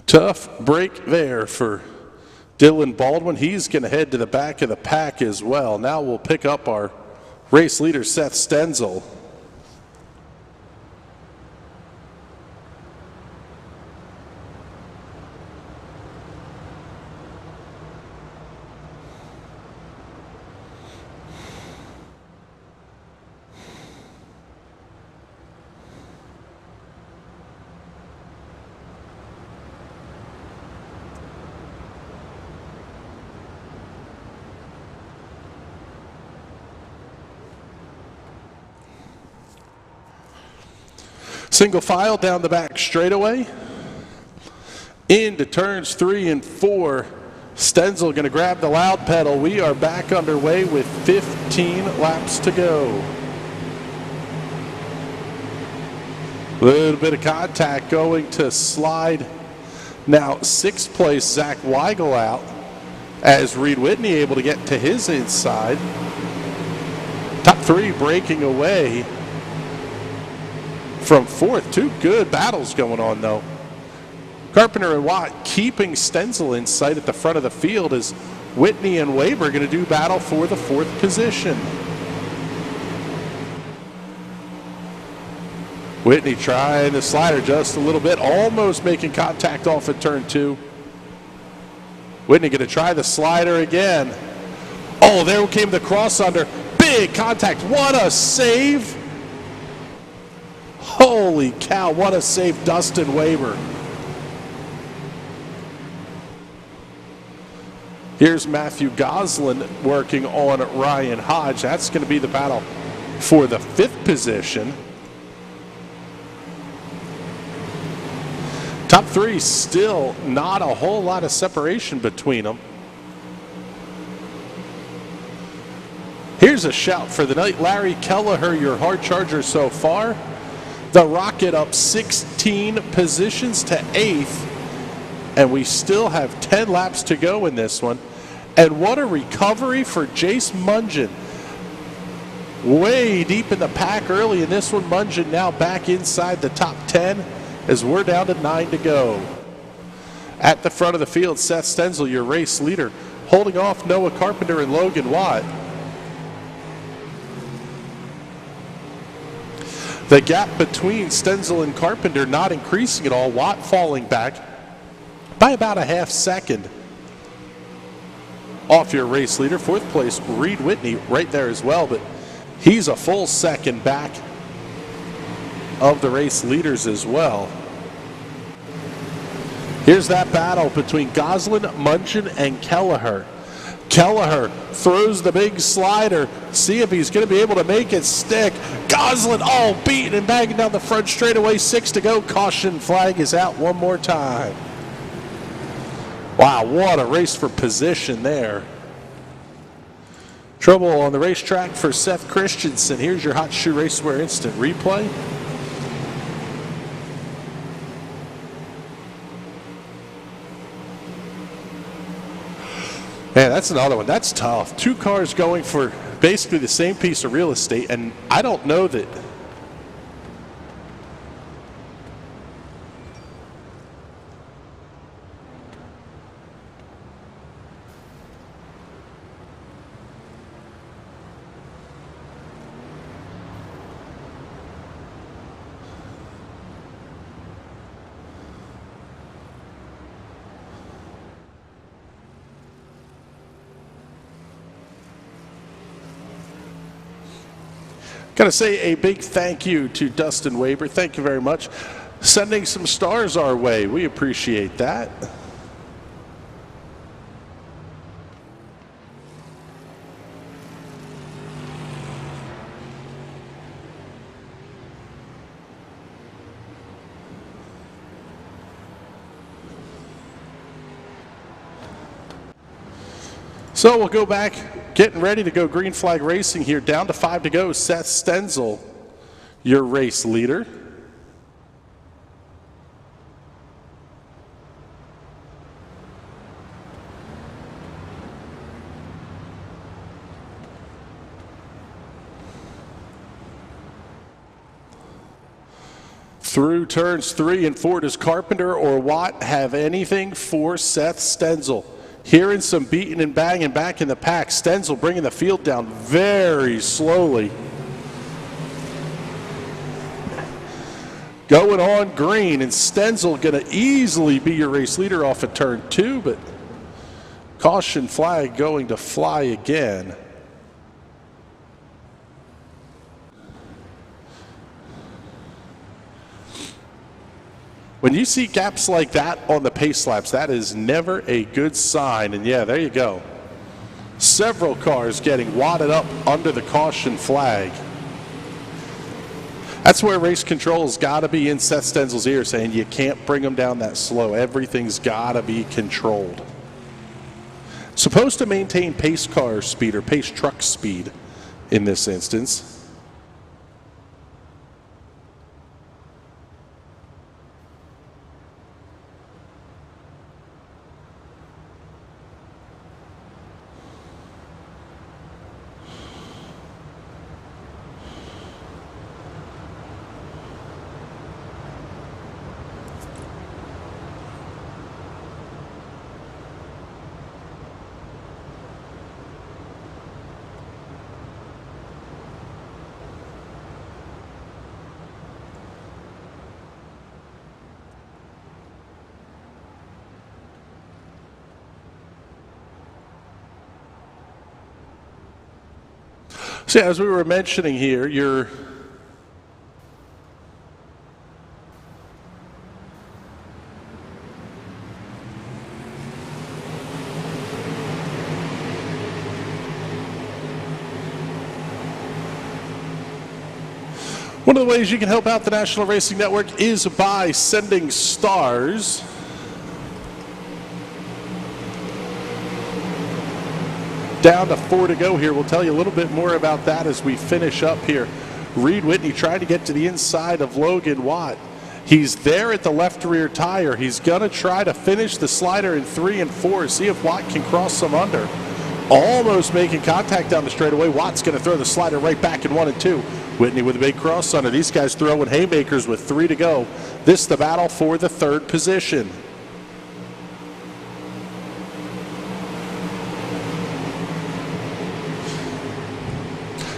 Tough break there for Dylan Baldwin. He's going to head to the back of the pack as well. Now we'll pick up our race leader, Seth Stenzel. Single file down the back straightaway. Into turns 3 and 4. Stenzel going to grab the loud pedal. We are back underway with 15 laps to go. A little bit of contact going to slide. Now 6th place Zach Weigel out as Reed Whitney able to get to his inside. Top 3 breaking away from 4th. 2 good battles going on though. Carpenter and Watt keeping Stenzel in sight at the front of the field as Whitney and Weber going to do battle for the 4th position. Whitney trying the slider just a little bit, almost making contact off at turn 2. Whitney going to try the slider again. Oh, there came the cross under. Big contact. What a save. Holy cow, what a save, Dustin Weber. Here's Matthew Goslin working on Ryan Hodge. That's going to be the battle for the 5th position. Top 3 still not a whole lot of separation between them. Here's a shout for the night. Larry Kelleher, your hard charger so far. The Rocket up 16 positions to 8th. And we still have 10 laps to go in this one. And what a recovery for Jace Mungin. Way deep in the pack early in this one. Mungin now back inside the top 10 as we're down to 9 to go. At the front of the field, Seth Stenzel, your race leader, holding off Noah Carpenter and Logan Watt. The gap between Stenzel and Carpenter not increasing at all. Watt falling back by about a half second off your race leader. 4th place, Reed Whitney, right there as well, but he's a full second back of the race leaders as well. Here's that battle between Goslin, Mungin, and Kelleher. Kelleher throws the big slider. See if he's going to be able to make it stick. Goslin, oh, beating and banging down the front straightaway. 6 to go. Caution flag is out one more time. Wow, what a race for position there. Trouble on the racetrack for Seth Christensen. Here's your Hot Shoe Racewear instant replay. Man, that's another one. That's tough. 2 cars going for basically the same piece of real estate, and I don't know that. Got to say a big thank you to Dustin Weber. Thank you very much. Sending some stars our way. We appreciate that. So we'll go back, getting ready to go green flag racing here. Down to 5 to go. Seth Stenzel, your race leader. Through turns 3 and 4, does Carpenter or Watt have anything for Seth Stenzel? Hearing some beating and banging back in the pack. Stenzel bringing the field down very slowly. Going on green, and Stenzel going to easily be your race leader off of turn 2, but caution flag going to fly again. When you see gaps like that on the pace laps, that is never a good sign. And yeah, there you go. Several cars getting wadded up under the caution flag. That's where race control's got to be in Seth Stenzel's ear, saying you can't bring them down that slow. Everything's got to be controlled. Supposed to maintain pace car speed or pace truck speed in this instance. So as we were mentioning here, one of the ways you can help out the National Racing Network is by sending stars. Down to 4 to go here. We'll tell you a little bit more about that as we finish up here. Reed Whitney trying to get to the inside of Logan Watt. He's there at the left rear tire. He's going to try to finish the slider in 3 and 4. See if Watt can cross some under. Almost making contact down the straightaway. Watt's going to throw the slider right back in 1 and 2. Whitney with a big cross under. These guys throwing haymakers with 3 to go. This is the battle for the 3rd position.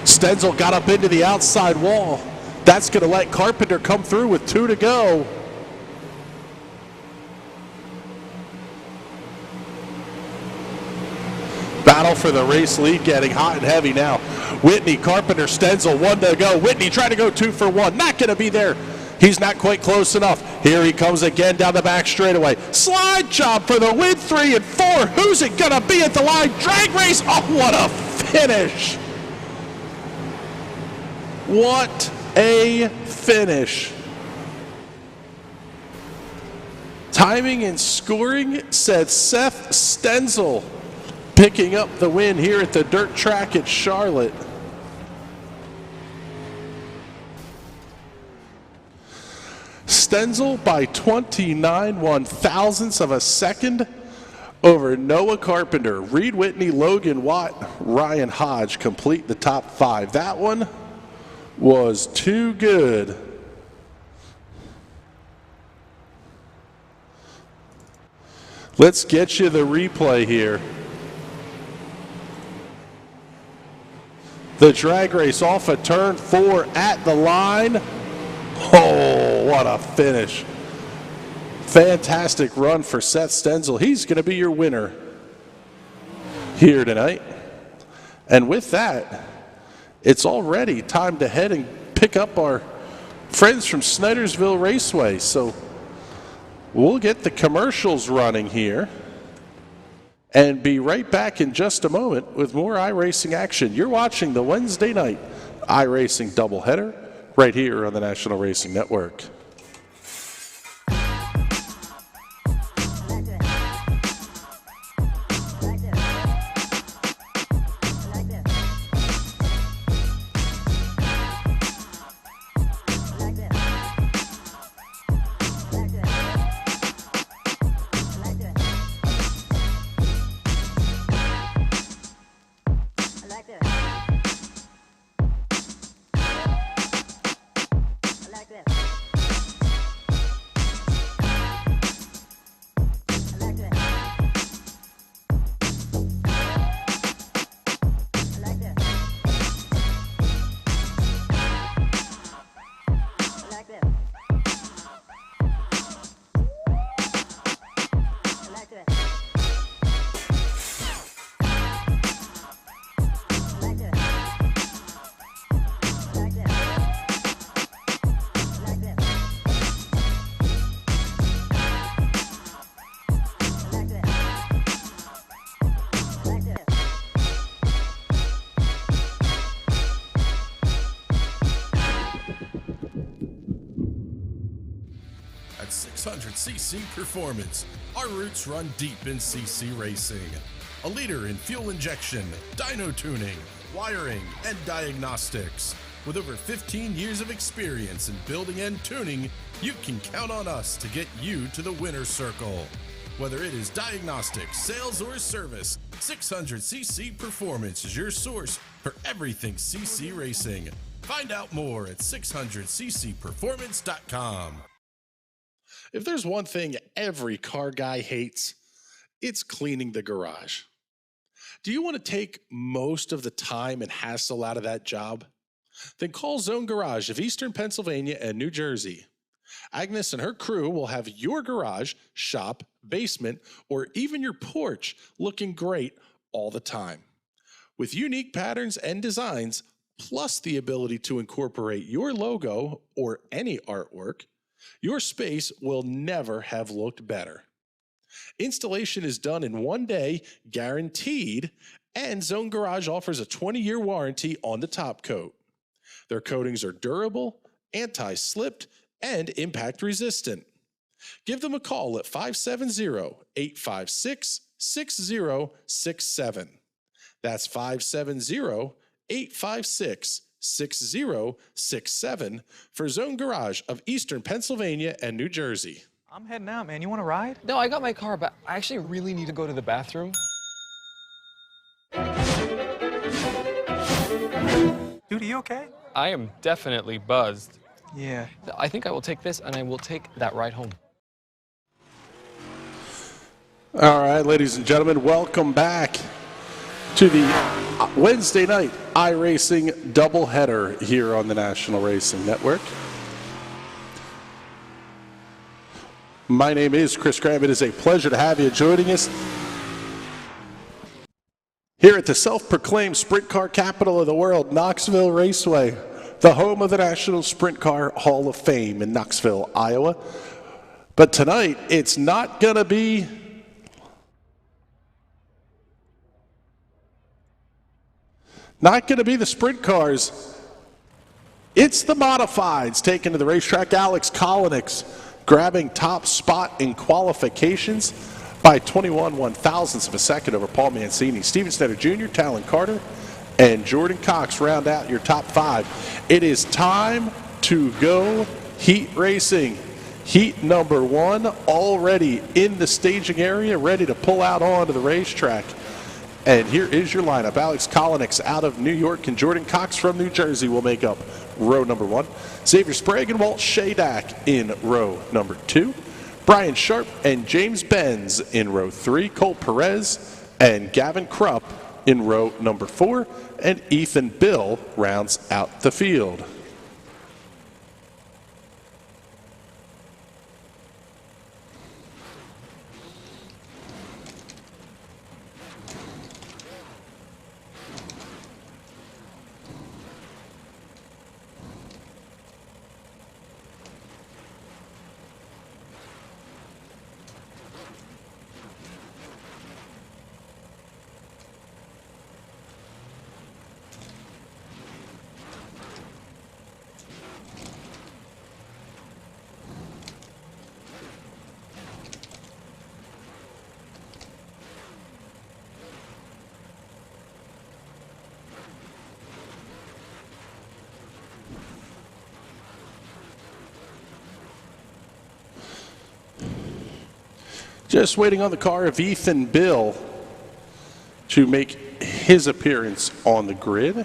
Stenzel got up into the outside wall. That's going to let Carpenter come through with 2 to go. Battle for the race lead getting hot and heavy now. Whitney, Carpenter, Stenzel, 1 to go. Whitney trying to go 2 for 1. Not going to be there. He's not quite close enough. Here he comes again down the back straightaway. Slide job for the win, 3 and 4. Who's it going to be at the line? Drag race. Oh, what a finish. What a finish. Timing and scoring said Seth Stenzel picking up the win here at the dirt track at Charlotte. Stenzel by 29 1/1000ths of a second over Noah Carpenter. Reed Whitney, Logan Watt, Ryan Hodge complete the top 5. That one was too good. Let's get you the replay here. The drag race off of turn 4 at the line. Oh, what a finish. Fantastic run for Seth Stenzel. He's going to be your winner here tonight. And with that, it's already time to head and pick up our friends from Snydersville Raceway. So we'll get the commercials running here and be right back in just a moment with more iRacing action. You're watching the Wednesday night iRacing doubleheader right here on the National Racing Network. 600cc Performance. Our roots run deep in CC racing. A leader in fuel injection, dyno tuning, wiring, and diagnostics. With over 15 years of experience in building and tuning, you can count on us to get you to the winner's circle. Whether it is diagnostics, sales, or service, 600cc Performance is your source for everything CC racing. Find out more at 600ccperformance.com. If there's one thing every car guy hates, it's cleaning the garage. Do you want to take most of the time and hassle out of that job? Then call Zone Garage of Eastern Pennsylvania and New Jersey. Agnes and her crew will have your garage, shop, basement, or even your porch looking great all the time. With unique patterns and designs, plus the ability to incorporate your logo or any artwork, your space will never have looked better. Installation is done in 1 day, guaranteed, and Zone Garage offers a 20-year warranty on the top coat. Their coatings are durable, anti-slipped, and impact resistant. Give them a call at 570-856-6067. That's 570-856-6067 for Zone Garage of Eastern Pennsylvania and New Jersey. I'm heading out, man. You want to ride? No, I got my car, but I actually really need to go to the bathroom. Dude, are you okay? I am definitely buzzed. Yeah. I think I will take this, and I will take that ride home. All right, ladies and gentlemen, welcome back to the Wednesday night iRacing doubleheader here on the National Racing Network. My name is Chris Graham. It is a pleasure to have you joining us here at the self-proclaimed sprint car capital of the world, Knoxville Raceway, the home of the National Sprint Car Hall of Fame in Knoxville, Iowa. But tonight, it's not going to be the sprint cars. It's the modifieds taken to the racetrack. Alex Kolonix grabbing top spot in qualifications by 21 one-thousandths of a second over Paul Mancini. Steven Snyder Jr., Talon Carter, and Jordan Cox round out your top five. It is time to go heat racing. Heat number one already in the staging area, ready to pull out onto the racetrack. And here is your lineup. Alex Kolonix out of New York and Jordan Cox from New Jersey will make up row number one. Xavier Sprague and Walt Shadak in row number two. Brian Sharp and James Benz in row three. Cole Perez and Gavin Krupp in row number four. And Ethan Bill rounds out the field. Just waiting on the car of Ethan Bill to make his appearance on the grid.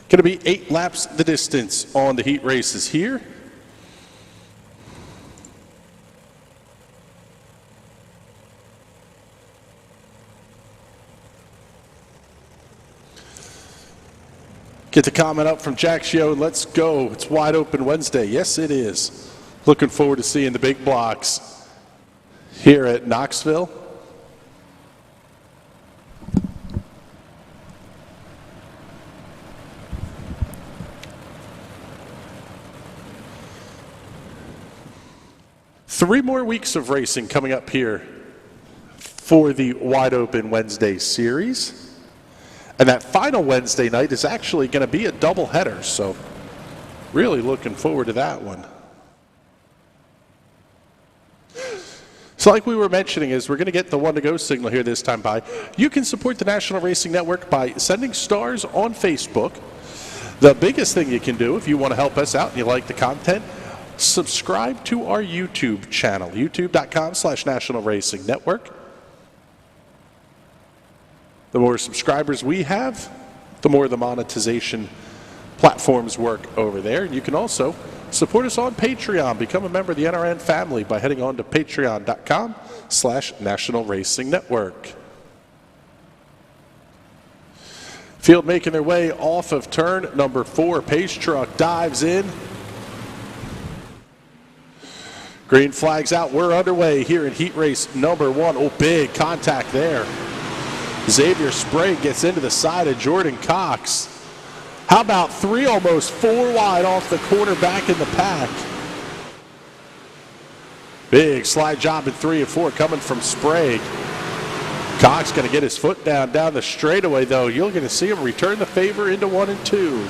Going to be 8 laps the distance on the heat races here. Get the comment up from Jack Shio. Let's go. It's wide open Wednesday. Yes, it is. Looking forward to seeing the big blocks here at Knoxville. Three more weeks of racing coming up here for the Wide Open Wednesday series. And that final Wednesday night is actually going to be a doubleheader. So Really looking forward to that one. So like we were mentioning, is we're going to get the one-to-go signal here this time by. You can support the National Racing Network by sending stars on Facebook. The biggest thing you can do if you want to help us out and you like the content, subscribe to our YouTube channel, youtube.com/National Racing Network. The more subscribers we have, the more the monetization platforms work over there. And you can also support us on Patreon. Become a member of the NRN family by heading on to patreon.com/National Racing Network. Field making their way off of turn number 4. Pace truck dives in. Green flags out. We're underway here in heat race number 1. Oh, big contact there. Xavier Sprague gets into the side of Jordan Cox. How about 3, almost 4 wide off the corner back in the pack. Big slide job in 3 and 4 coming from Sprague. Cox going to get his foot down the straightaway, though. You're going to see him return the favor into 1 and 2.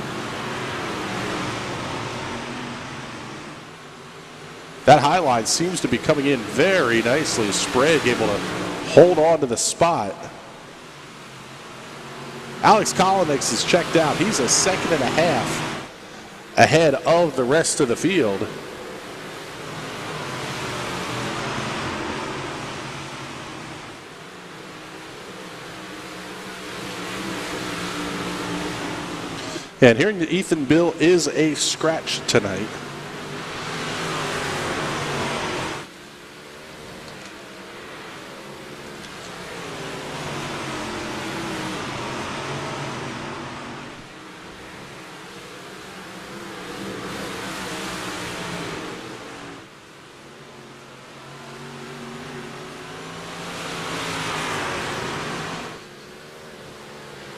That high line seems to be coming in very nicely. Sprague able to hold on to the spot. Alex Kolonix is checked out. He's a 2.5 seconds ahead of the rest of the field. And hearing that Ethan Bill is a scratch tonight.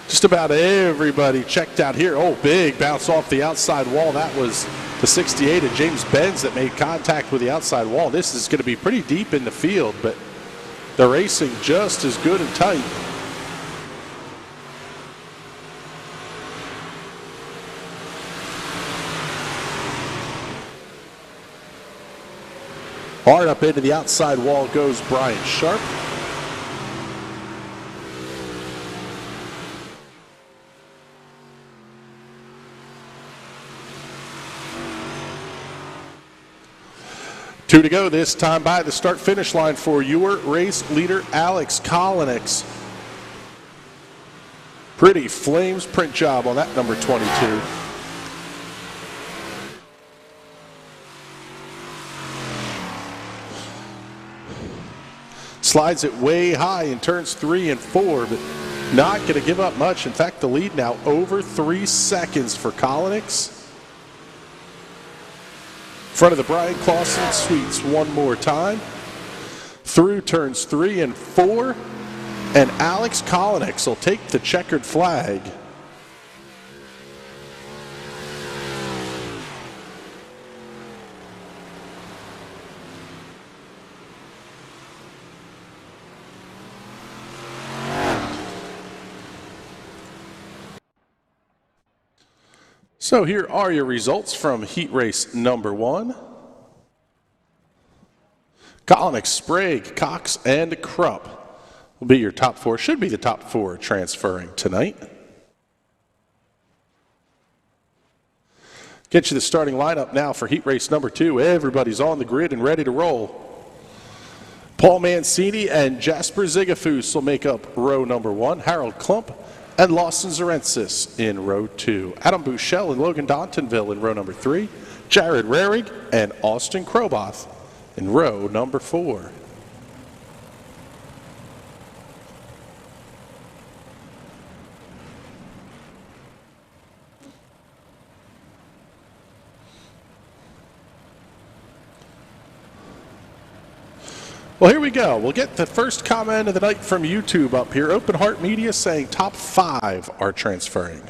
Just about everybody checked out here. Oh, big bounce off the outside wall. That was the 68 of James Benz that made contact with the outside wall. This is going to be pretty deep in the field, but the racing just as good and tight. Hard up into the outside wall goes Brian Sharp. Two to go this time by the start-finish line for your race leader, Alex Kolonix. Pretty Flames print job on that number 22. Slides it way high in turns 3 and 4, but not going to give up much. In fact, the lead now over 3 seconds for Kolonix. Front of the Brian Clausen Suites one more time. Through turns 3 and 4. And Alex Kolonix will take the checkered flag. So here are your results from heat race number 1. Kolonix, Sprague, Cox, and Krupp will be your top 4. Should be the top 4 transferring tonight. Get you the starting lineup now for heat race number 2. Everybody's on the grid and ready to roll. Paul Mancini and Jasper Zigafus will make up row number 1. Harold Klump and Lawson Zarensis in row 2. Adam Bouchel and Logan Dontonville in row number 3. Jared Rarig and Austin Kroboth in row number 4. Well, here we go. We'll get the first comment of the night from YouTube up here. Open Heart Media saying top 5 are transferring.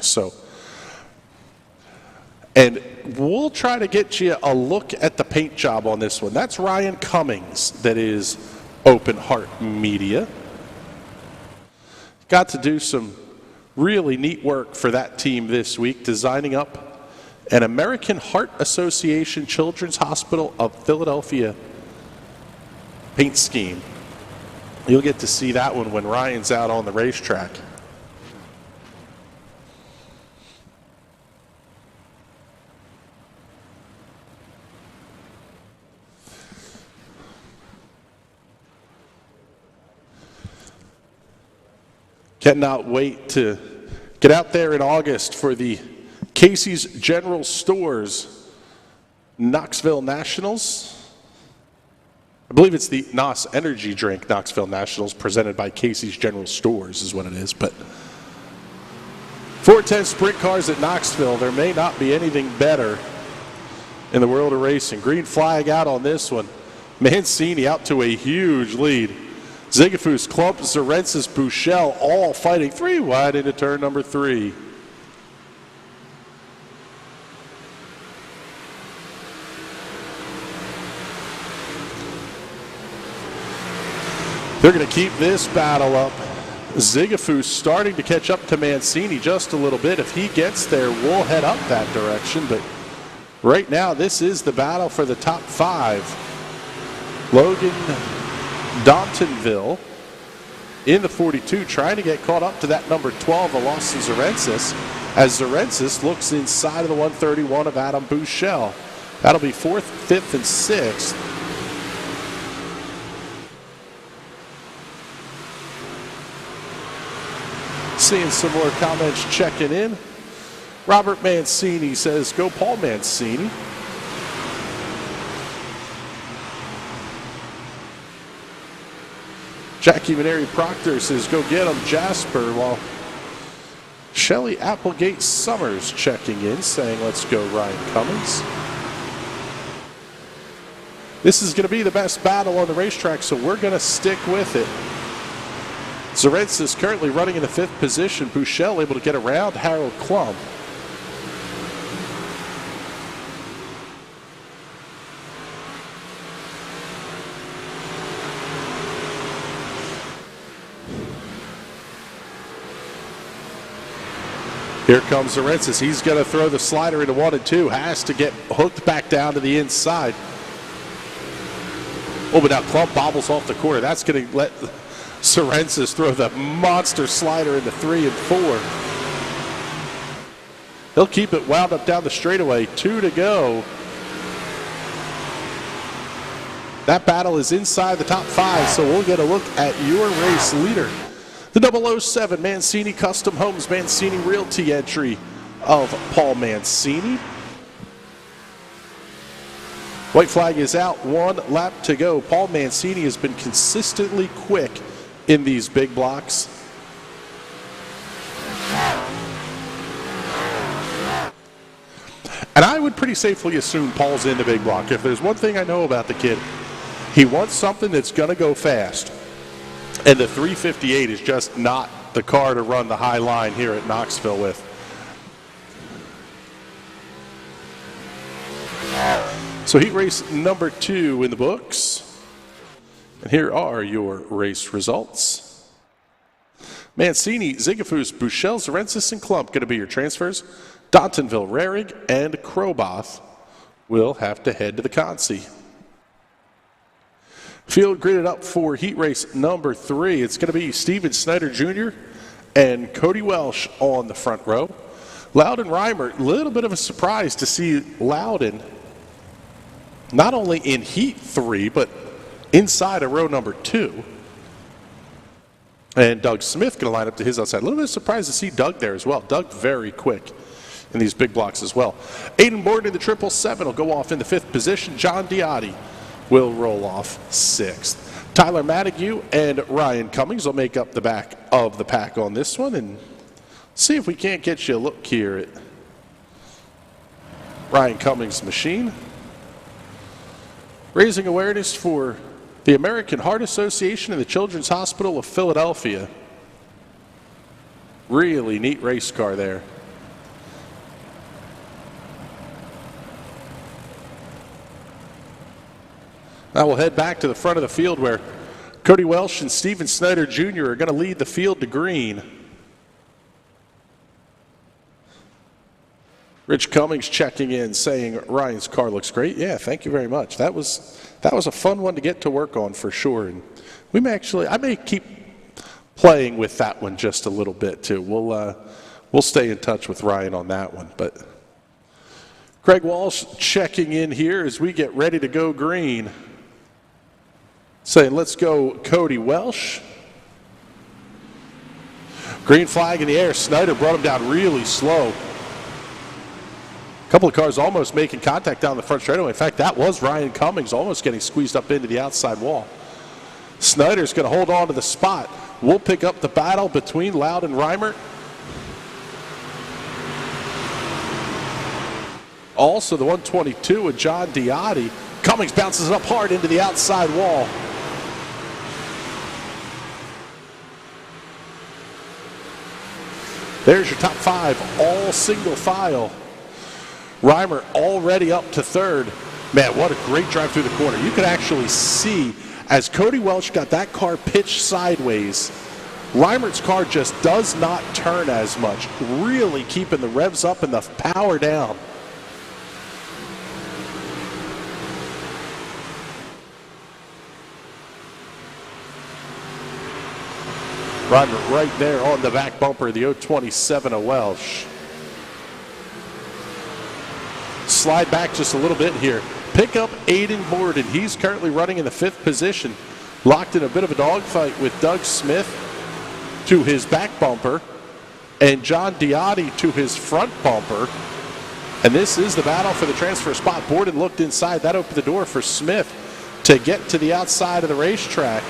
And we'll try to get you a look at the paint job on this one. That's Ryan Cummings that is Open Heart Media. Got to do some really neat work for that team this week, designing up and American Heart Association Children's Hospital of Philadelphia paint scheme. You'll get to see that one when Ryan's out on the racetrack. Cannot wait to get out there in August for the Casey's General Stores Knoxville Nationals. I believe it's the NOS Energy Drink Knoxville Nationals presented by Casey's General Stores is what it is. But 410 sprint cars at Knoxville, there may not be anything better in the world of racing. Green flag out on this one. Mancini out to a huge lead. Zigafus, Klump, Zarensis, Buchel all fighting 3 wide into turn number 3. They're going to keep this battle up. Zigafus starting to catch up to Mancini just a little bit. If he gets there, we'll head up that direction. But right now, this is the battle for the top 5. Logan Dontonville in the 42, trying to get caught up to that number 12 of Austin Zarensis, as Zarensis looks inside of the 131 of Adam Buchel. That'll be 4th, 5th, and 6th. Seeing some more comments checking in. Robert Mancini says, go Paul Mancini. Jackie Maneri Proctor says, go get him, Jasper, while Shelly Applegate Summers checking in, saying, let's go, Ryan Cummings. This is going to be the best battle on the racetrack, so we're going to stick with it. Zarensis currently running in the 5th position. Buchel able to get around Harold Klump. Here comes Zarensis. He's going to throw the slider into 1 and 2. Has to get hooked back down to the inside. Oh, but now Klump bobbles off the corner. That's going to let Zarensis throw the monster slider into 3 and 4. He'll keep it wound up down the straightaway. 2 to go. That battle is inside the top 5, so we'll get a look at your race leader. The 007 Mancini Custom Homes Mancini Realty entry of Paul Mancini. White flag is out, 1 lap to go. Paul Mancini has been consistently quick in these big blocks. And I would pretty safely assume Paul's in the big block. If there's one thing I know about the kid, he wants something that's going to go fast. And the 358 is just not the car to run the high line here at Knoxville with. So heat race number 2 in the books. And here are your race results. Mancini, Zigafus, Buchel, Zarensis, and Klump going to be your transfers. Dontonville, Rarig, and Kroboth will have to head to the Consi. Field gridded up for heat race number 3. It's going to be Steven Snyder Jr. and Cody Welsh on the front row. Loudon Reimer, a little bit of a surprise to see Loudon not only in heat 3, but inside of row number 2. And Doug Smith going to line up to his outside. A little bit surprised to see Doug there as well. Doug very quick in these big blocks as well. Aiden Borden in the 777 will go off in the 5th position. John Diotti will roll off 6th. Tyler Madigue and Ryan Cummings will make up the back of the pack on this one, and see if we can't get you a look here at Ryan Cummings' machine. Raising awareness for the American Heart Association and the Children's Hospital of Philadelphia. Really neat race car there. Now we'll head back to the front of the field where Cody Welsh and Steven Snyder Jr. are going to lead the field to green. Rich Cummings checking in, saying Ryan's car looks great. Yeah, thank you very much. That was a fun one to get to work on for sure. And I may keep playing with that one just a little bit too. We'll stay in touch with Ryan on that one. But Craig Walsh checking in here as we get ready to go green, saying let's go Cody Welsh. Green flag in the air. Snyder brought him down really slow. A couple of cars almost making contact down the front straightaway. In fact, that was Ryan Cummings almost getting squeezed up into the outside wall. Snyder's going to hold on to the spot. We'll pick up the battle between Loud and Reimer. Also the 122 with John Diotti. Cummings bounces it up hard into the outside wall. There's your top five, all single file. Reimer already up to third. Man, what a great drive through the corner. You could actually see as Cody Welch got that car pitched sideways, Reimer's car just does not turn as much, really keeping the revs up and the power down. Reimer right there on the back bumper, the 027 of Welsh. Slide back just a little bit here. Pick up Aiden Borden. He's currently running in the 5th position. Locked in a bit of a dogfight with Doug Smith to his back bumper and John Diotti to his front bumper. And this is the battle for the transfer spot. Borden looked inside. That opened the door for Smith to get to the outside of the racetrack.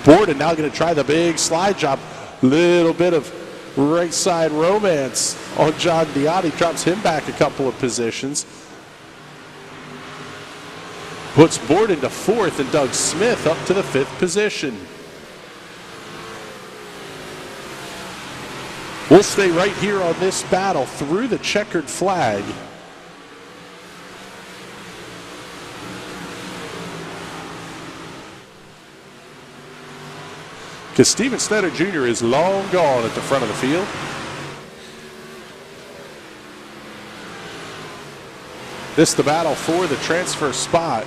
Borden now going to try the big slide job. Little bit of right side romance on John Diotti. Drops him back a couple of positions. Puts Borden to 4th and Doug Smith up to the 5th position. We'll stay right here on this battle through the checkered flag. Because Steven Snyder Jr. is long gone at the front of the field. This is the battle for the transfer spot.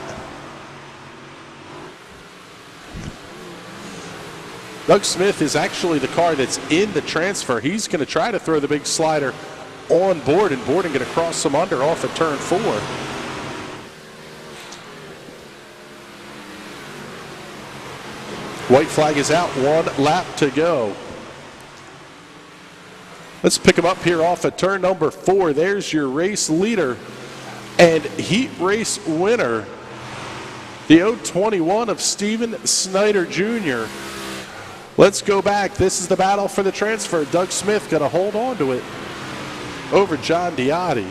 Doug Smith is actually the car that's in the transfer. He's going to try to throw the big slider on Borden. Borden going to cross him under off at turn 4. White flag is out, 1 lap to go. Let's pick him up here off of turn number 4. There's your race leader and heat race winner, the 021 of Steven Snyder Jr. Let's go back. This is the battle for the transfer. Doug Smith going to hold on to it over John Diotti.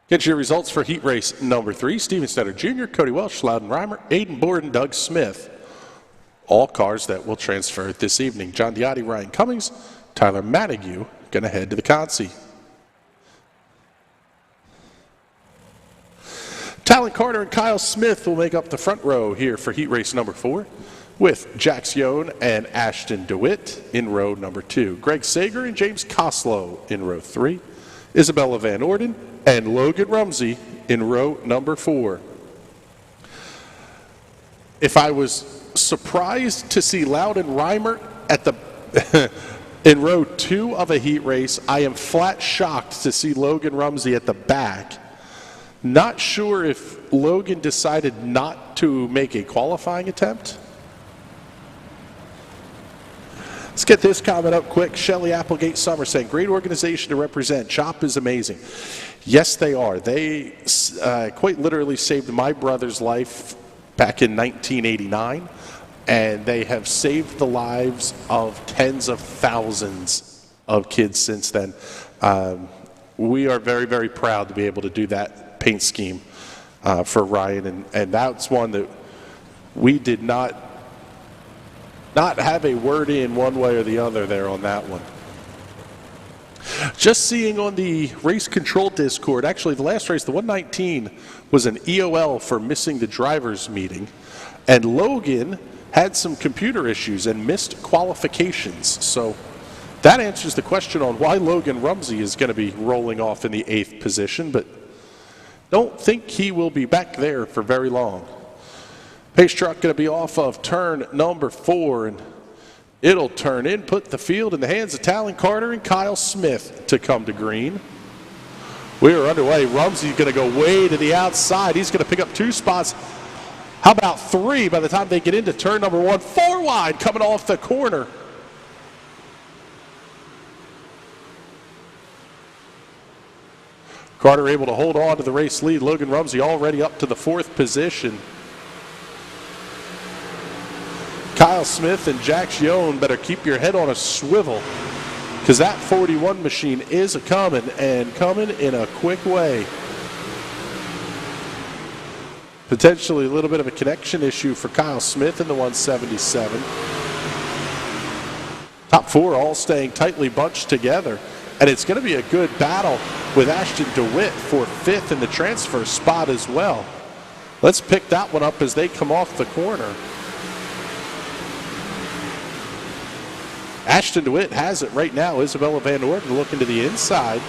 Get your results for heat race number 3. Steven Snyder Jr., Cody Welsh, Loudon Reimer, Aiden Borden, Doug Smith. All cars that will transfer this evening. John Diotti, Ryan Cummings, Tyler Madigue going to head to the Consi. Talon Carter and Kyle Smith will make up the front row here for heat race number 4, with Jack Sion and Ashton DeWitt in row number 2. Greg Sager and James Coslow in row 3. Isabella Van Orden and Logan Rumsey in row number 4. If I was surprised to see Loudon Reimer at the in row 2 of a heat race, I am flat shocked to see Logan Rumsey at the back. Not sure if Logan decided not to make a qualifying attempt. Let's get this comment up quick. Shelly Applegate Summer saying, great organization to represent. CHOP is amazing. Yes, they are. They quite literally saved my brother's life back in 1989, and they have saved the lives of tens of thousands of kids since then. We are very, very proud to be able to do that paint scheme for Ryan, and that's one that we did not have a word in one way or the other there on that one. Just seeing on the race control Discord, actually the last race, the 119, was an EOL for missing the driver's meeting. And Logan had some computer issues and missed qualifications. So that answers the question on why Logan Rumsey is going to be rolling off in the 8th position, but don't think he will be back there for very long. Pace truck going to be off of turn number 4, and it'll turn in, put the field in the hands of Talon Carter and Kyle Smith to come to green. We are underway. Rumsey's going to go way to the outside. He's going to pick up 2 spots. How about 3 by the time they get into turn number 1? 4 wide coming off the corner. Carter able to hold on to the race lead. Logan Rumsey already up to the 4th position. Kyle Smith and Jack Gione better keep your head on a swivel, because that 41 machine is coming, and coming in a quick way. Potentially a little bit of a connection issue for Kyle Smith in the 177. Top 4 all staying tightly bunched together, and it's going to be a good battle with Ashton DeWitt for 5th in the transfer spot as well. Let's pick that one up as they come off the corner. Ashton DeWitt has it right now. Isabella Van Orden looking to the inside.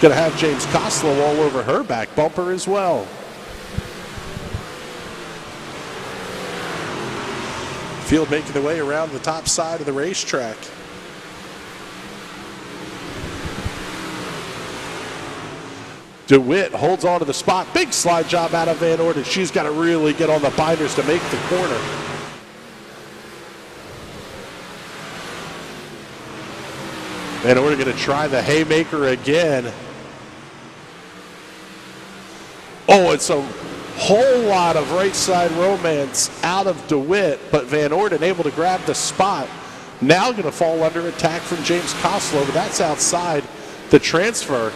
Going to have James Koslow all over her back bumper as well. Field making their way around the top side of the racetrack. DeWitt holds on to the spot. Big slide job out of Van Orden. She's got to really get on the binders to make the corner. And we're going to try the haymaker again. Oh, it's a whole lot of right side romance out of DeWitt, but Van Orden able to grab the spot. Now going to fall under attack from James Koslow, but that's outside the transfer.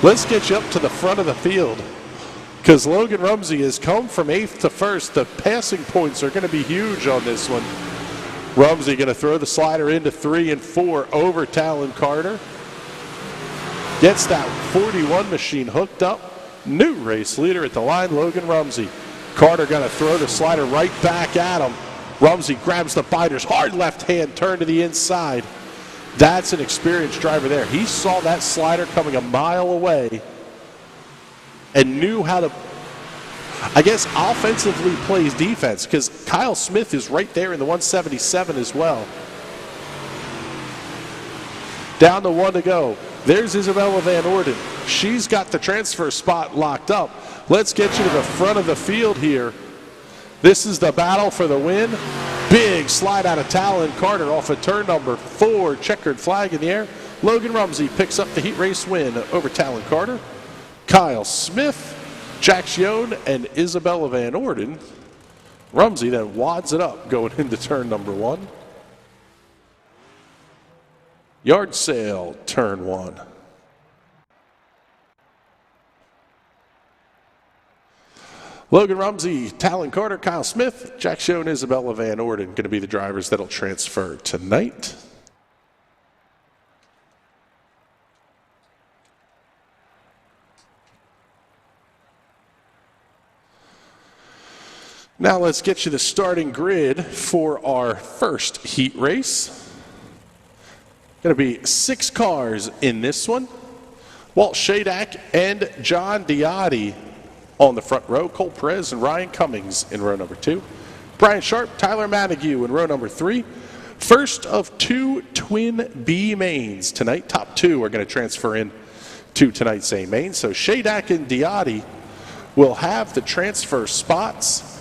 Let's get you up to the front of the field, because Logan Rumsey has come from 8th to 1st. The passing points are going to be huge on this one. Rumsey going to throw the slider into 3 and 4 over Talon Carter. Gets that 41 machine hooked up. New race leader at the line, Logan Rumsey. Carter going to throw the slider right back at him. Rumsey grabs the binders, hard left hand turn to the inside. That's an experienced driver there. He saw that slider coming a mile away and knew how to, I guess, offensively plays defense, because Kyle Smith is right there in the 177 as well. Down to 1 to go. There's Isabella Van Orden. She's got the transfer spot locked up. Let's get you to the front of the field here. This is the battle for the win. Big slide out of Talon Carter off of turn number 4. Checkered flag in the air. Logan Rumsey picks up the heat race win over Talon Carter. Kyle Smith, Jack Gione, and Isabella Van Orden. Rumsey then wads it up going into turn number 1. Yard sale, turn 1. Logan Rumsey, Talon Carter, Kyle Smith, Jack Gione, Isabella Van Orden going to be the drivers that'll transfer tonight. Now let's get you the starting grid for our first heat race. Going to be 6 cars in this one. Walt Shadak and John Diotti on the front row. Cole Perez and Ryan Cummings in row number 2. Brian Sharp, Tyler Manague in row number 3. First of 2 twin B mains tonight. Top 2 are going to transfer in to tonight's A main. So Shadak and Diotti will have the transfer spots.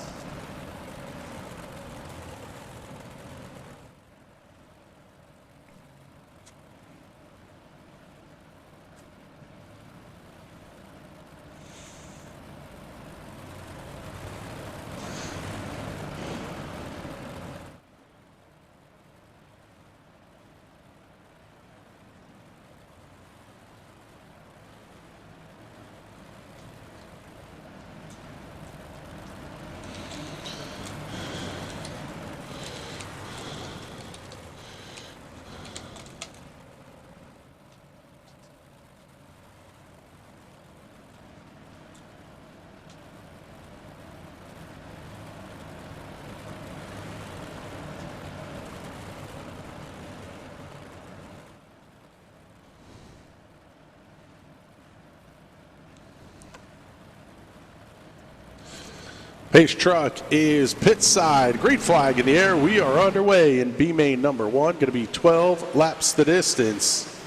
Race truck is pit side, green flag in the air. We are underway in B main number 1. Going to be 12 laps the distance.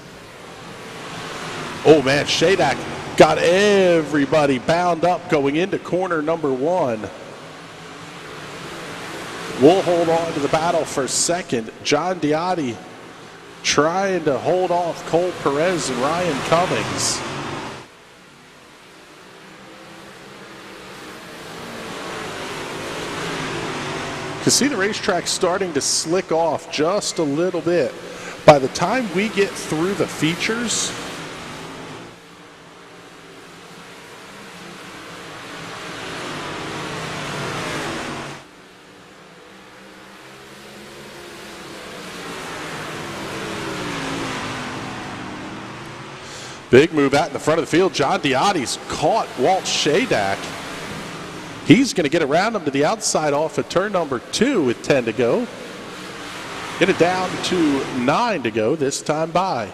Oh man, Shadak got everybody bound up going into corner number 1. We'll hold on to the battle for second. John Diotti trying to hold off Cole Perez and Ryan Cummings. You can see the racetrack starting to slick off just a little bit. By the time we get through the features, big move out in the front of the field. John Diotti's caught Walt Shadak. He's going to get around him to the outside off of turn number 2 with 10 to go. Get it down to 9 to go this time by.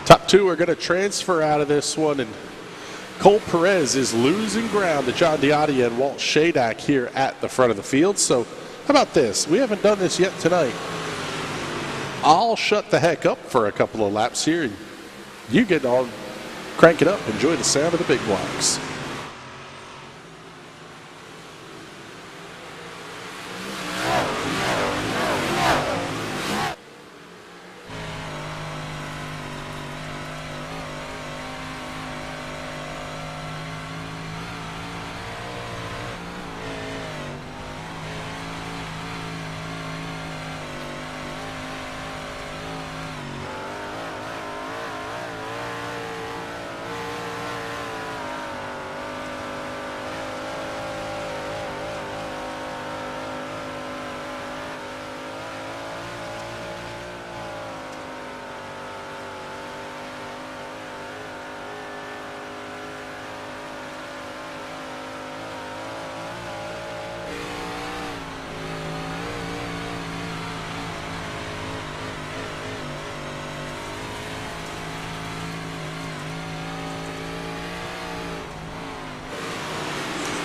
Top 2 are going to transfer out of this one, and Cole Perez is losing ground to John Diotti and Walt Shadak here at the front of the field. So how about this? We haven't done this yet tonight. I'll shut the heck up for a couple of laps here, and you get all crank it up, enjoy the sound of the big blocks.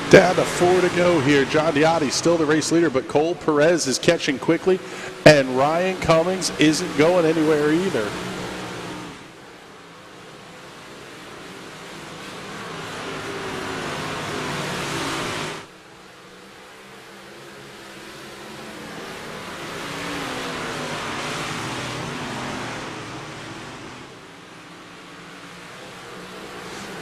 Down to 4 to go here. John Diotti still the race leader, but Cole Perez is catching quickly, and Ryan Cummings isn't going anywhere either.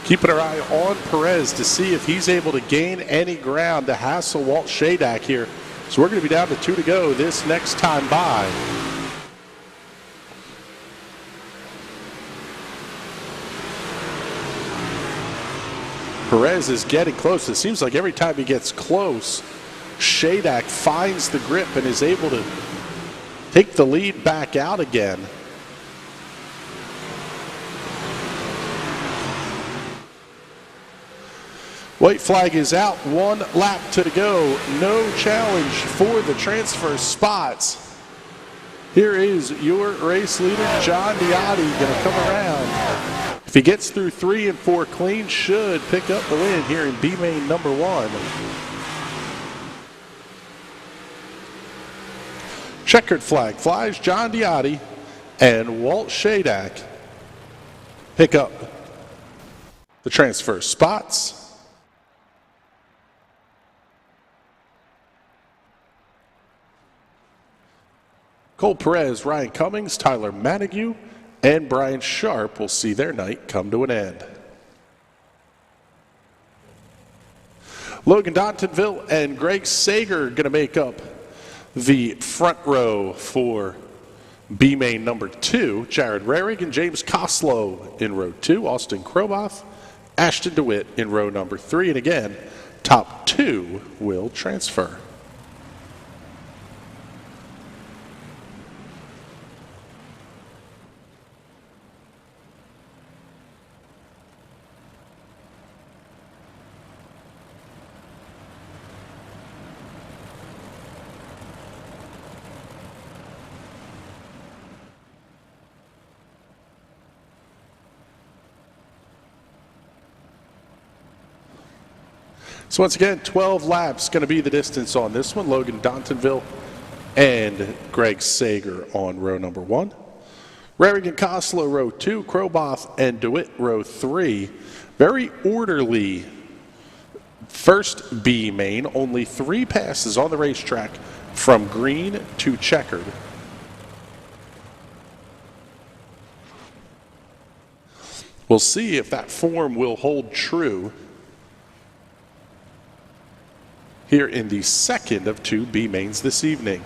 Keeping our eye on Perez to see if he's able to gain any ground to hassle Walt Shadak here. So we're going to be down to 2 to go this next time by. Perez is getting close. It seems like every time he gets close, Shadak finds the grip and is able to take the lead back out again. White flag is out, 1 lap to go. No challenge for the transfer spots. Here is your race leader, John Diotti, going to come around. If he gets through 3 and 4 clean, should pick up the win here in B main number 1. Checkered flag flies. John Diotti and Walt Shadak pick up the transfer spots. Cole Perez, Ryan Cummings, Tyler Manague, and Brian Sharp will see their night come to an end. Logan Dontonville and Greg Sager going to make up the front row for B main number 2. Jared Rarig and James Koslow in row 2. Austin Kroboth, Ashton DeWitt in row number 3. And again, top 2 will transfer. So once again, 12 laps going to be the distance on this one. Logan Dontonville and Greg Sager on row number 1. Rarigan Koslow, row 2. Kroboth and DeWitt, row 3. Very orderly first B main. Only 3 passes on the racetrack from green to checkered. We'll see if that form will hold true here in the second of 2 B mains this evening.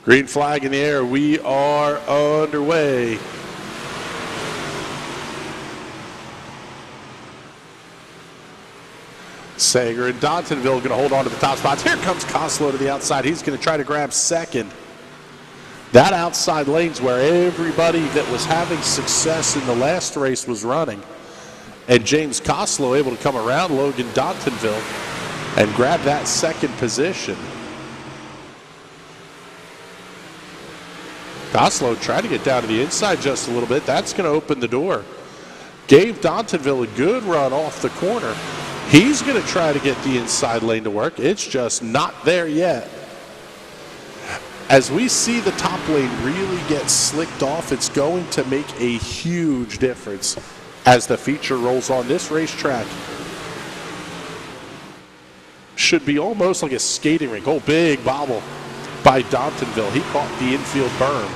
Green flag in the air. We are underway. Sager and Dontonville going to hold on to the top spots. Here comes Koslow to the outside. He's going to try to grab second. That outside lane's where everybody that was having success in the last race was running. And James Koslow able to come around Logan Dontonville and grab that second position. Koslow tried to get down to the inside just a little bit. That's going to open the door. Gave Dontonville a good run off the corner. He's going to try to get the inside lane to work. It's just not there yet. As we see the top lane really get slicked off, it's going to make a huge difference as the feature rolls on. This racetrack should be almost like a skating rink. Oh, big bobble by Dontonville. He caught the infield berm.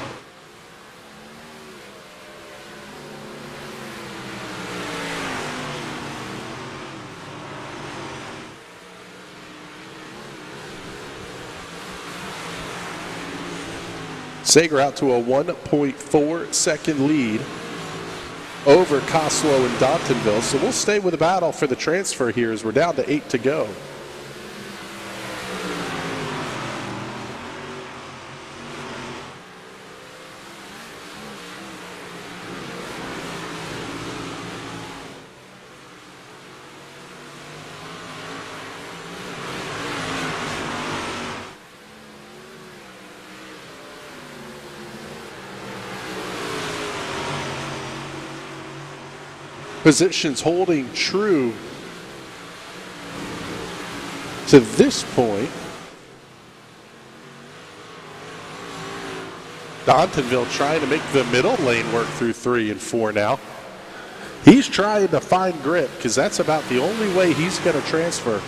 Sager out to a 1.4 second lead over Koslow and Dontonville. So we'll stay with the battle for the transfer here as we're down to 8 to go. Positions holding true to this point. Dontonville trying to make the middle lane work through 3 and 4 now. He's trying to find grip because that's about the only way he's going to transfer.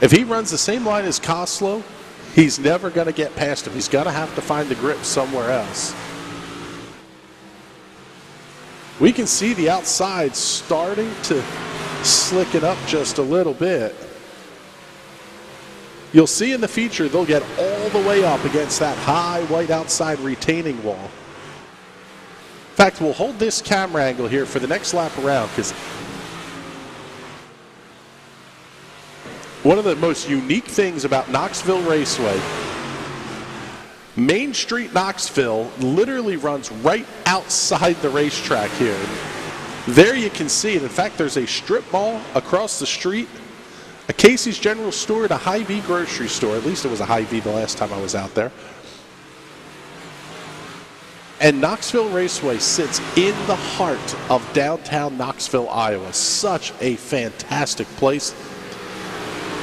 If he runs the same line as Koslow, he's never going to get past him. He's going to have to find the grip somewhere else. We can see the outside starting to slicken up just a little bit. You'll see in the feature they'll get all the way up against that high white outside retaining wall. In fact, we'll hold this camera angle here for the next lap around because one of the most unique things about Knoxville Raceway, Main Street Knoxville literally runs right outside the racetrack here. There you can see it. In fact, there's a strip mall across the street, a Casey's General Store, and a Hy-Vee grocery store. At least it was a Hy-Vee the last time I was out there. And Knoxville Raceway sits in the heart of downtown Knoxville, Iowa. Such a fantastic place.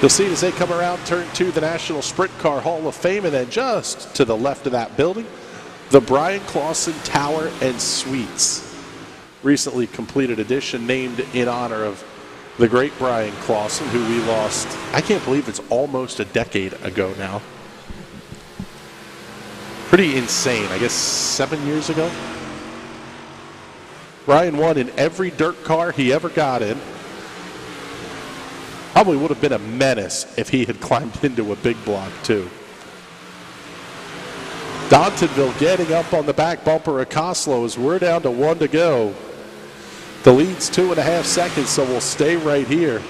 You'll see it as they come around turn 2, the National Sprint Car Hall of Fame, and then just to the left of that building, the Brian Clausen Tower and Suites. Recently completed addition named in honor of the great Brian Clausen, who we lost, I can't believe it's almost a decade ago now. Pretty insane, I guess 7 years ago. Brian won in every dirt car he ever got in. Probably would have been a menace if he had climbed into a big block too. Dontonville getting up on the back bumper of Koslow as we're down to 1 to go. The lead's 2.5 seconds, so we'll stay right here.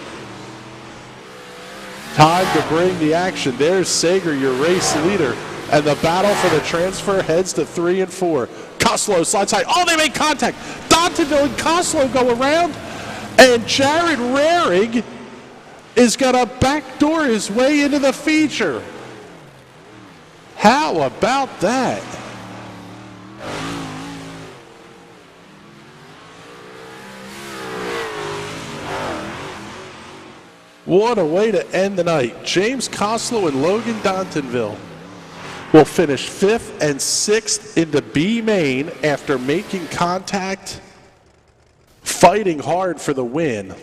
Time to bring the action. There's Sager, your race leader. And the battle for the transfer heads to 3 and 4. Koslow slides high. Oh, they make contact. Dontonville and Koslow go around, and Jared Rarig is going to backdoor his way into the feature. How about that? What a way to end the night. James Koslow and Logan Dontonville will finish 5th and 6th into B main after making contact, fighting hard for the win.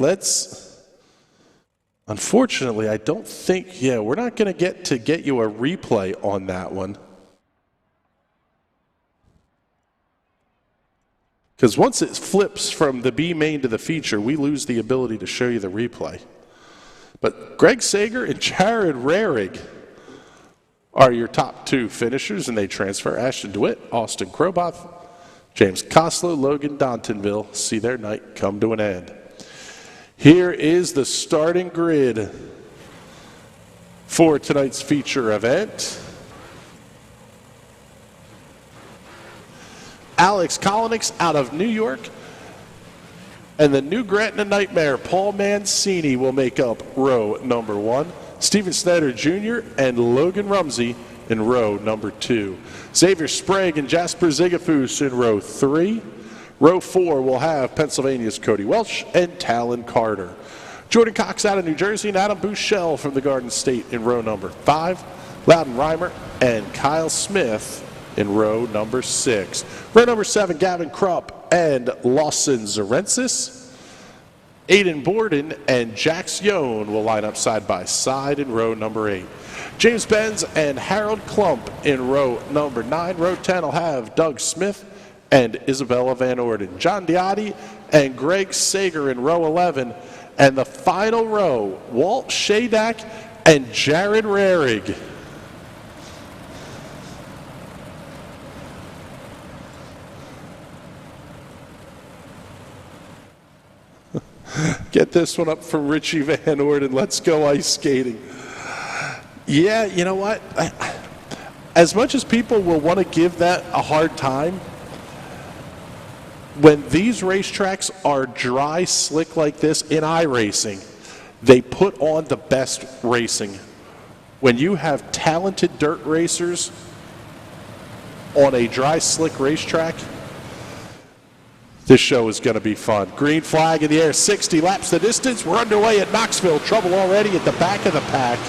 Unfortunately, I don't think, we're not going to get you a replay on that one. Because once it flips from the B main to the feature, we lose the ability to show you the replay. But Greg Sager and Jared Rarig are your top 2 finishers, and they transfer. Ashton DeWitt, Austin Kroboth, James Koslow, Logan Dontonville see their night come to an end. Here is the starting grid for tonight's feature event. Alex Kolonix out of New York. And the New Gretna Nightmare, Paul Mancini, will make up row number 1. Steven Snyder Jr. and Logan Rumsey in row number 2. Xavier Sprague and Jasper Zigafus in row 3. Row 4 will have Pennsylvania's Cody Welch and Talon Carter. Jordan Cox out of New Jersey and Adam Bushell from the Garden State in row number 5. Loudon Reimer and Kyle Smith in row number 6. Row number 7, Gavin Krupp and Lawson Zarensis. Aiden Borden and Jax Yohn will line up side by side in row number 8. James Benz and Harold Klump in row number 9. Row 10 will have Doug Smith and Isabella Van Orden. John Diotti and Greg Sager in row 11. And the final row, Walt Shadak and Jared Rarig. Get this one up from Richie Van Orden. Let's go ice skating. Yeah, you know what? As much as people will want to give that a hard time, when these racetracks are dry, slick like this in iRacing, they put on the best racing. When you have talented dirt racers on a dry, slick racetrack, this show is going to be fun. Green flag in the air, 60 laps the distance. We're underway at Knoxville. Trouble already at the back of the pack.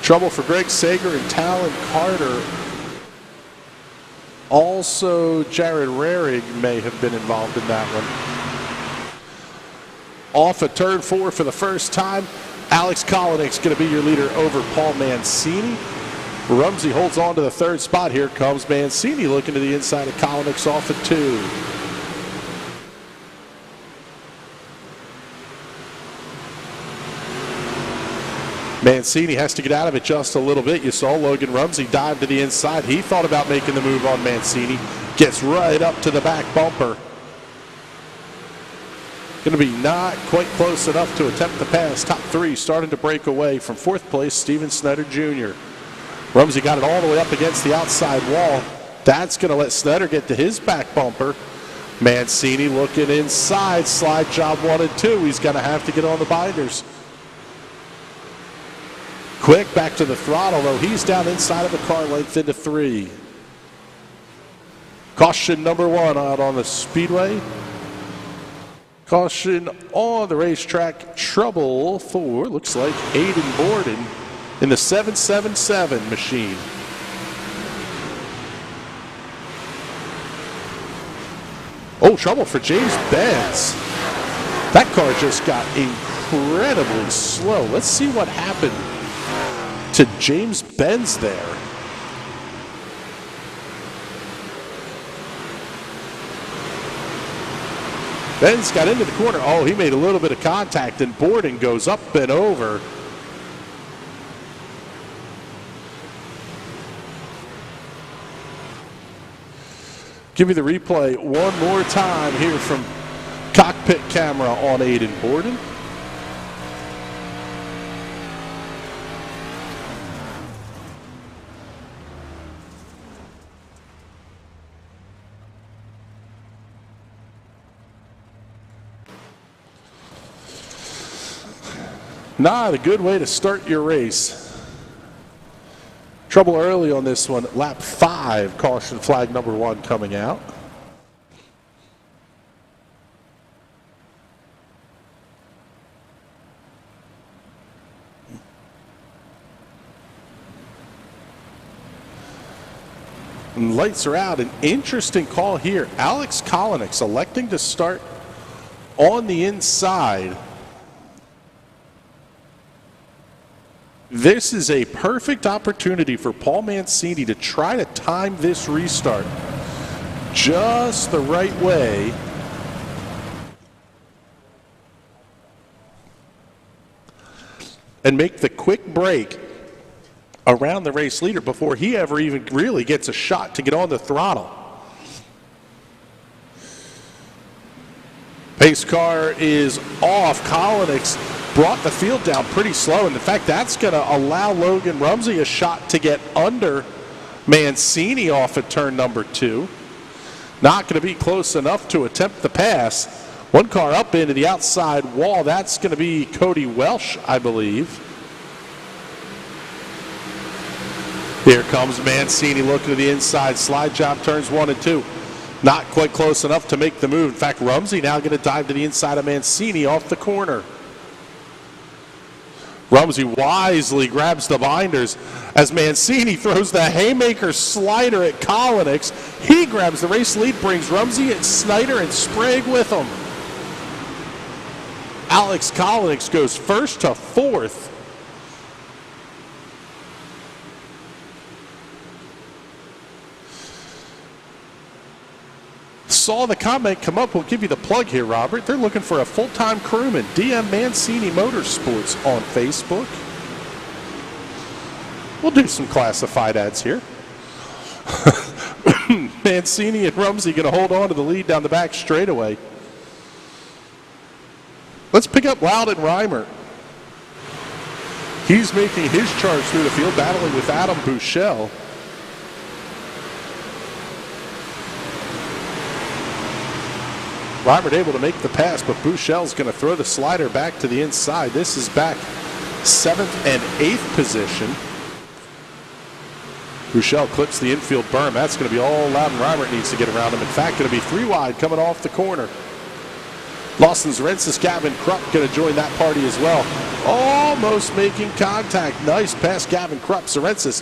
Trouble for Greg Sager and Talon Carter. Also, Jared Rarig may have been involved in that one. Off at turn 4 for the first time. Alex Kolonix going to be your leader over Paul Mancini. Rumsey holds on to the 3rd spot. Here comes Mancini looking to the inside of Kolonix off at 2. Mancini has to get out of it just a little bit. You saw Logan Rumsey dive to the inside. He thought about making the move on Mancini. Gets right up to the back bumper. Going to be not quite close enough to attempt the pass. Top 3 starting to break away from 4th place, Steven Snyder Jr. Rumsey got it all the way up against the outside wall. That's going to let Snyder get to his back bumper. Mancini looking inside. Slide job 1 and 2. He's going to have to get on the binders. Quick back to the throttle, though. He's down inside of the car length into 3. Caution number 1 out on the speedway. Caution on the racetrack. Trouble for, looks like, Aiden Borden in the 777 machine. Oh, trouble for James Benz. That car just got incredibly slow. Let's see what happened to James Benz there. Benz got into the corner. Oh, he made a little bit of contact, and Borden goes up and over. Give me the replay one more time here from cockpit camera on Aiden Borden. Not a good way to start your race. Trouble early on this one. Lap 5, caution flag number 1 coming out. And lights are out. An interesting call here. Alex Kolinick electing to start on the inside. This is a perfect opportunity for Paul Mancini to try to time this restart just the right way. And make the quick break around the race leader before he ever even really gets a shot to get on the throttle. Pace car is off. Kolinick brought the field down pretty slow, and in fact that's going to allow Logan Rumsey a shot to get under Mancini off at turn number 2. Not going to be close enough to attempt the pass. One car up into the outside wall. That's going to be Cody Welsh, I believe. Here comes Mancini looking to the inside. Slide job turns 1 and 2. Not quite close enough to make the move. In fact, Rumsey now going to dive to the inside of Mancini off the corner. Rumsey wisely grabs the binders as Mancini throws the haymaker slider at Kolinick. He grabs the race lead, brings Rumsey and Snyder and Sprague with him. Alex Kolinick goes first to 4th. Saw the comment come up. We'll give you the plug here, Robert. They're looking for a full-time crewman. DM Mancini Motorsports on Facebook. We'll do some classified ads here. Mancini and Rumsey going to hold on to the lead down the back straightaway. Let's pick up Loudon Reimer. He's making his charge through the field, battling with Adam Buechele. Reimer able to make the pass, but Buechele's going to throw the slider back to the inside. This is back 7th and 8th position. Buechele clips the infield berm. That's going to be all Loudon Reimer needs to get around him. In fact, going to be 3 wide coming off the corner. Lawson Zarensis, Gavin Krupp going to join that party as well. Almost making contact. Nice pass, Gavin Krupp. Zarensis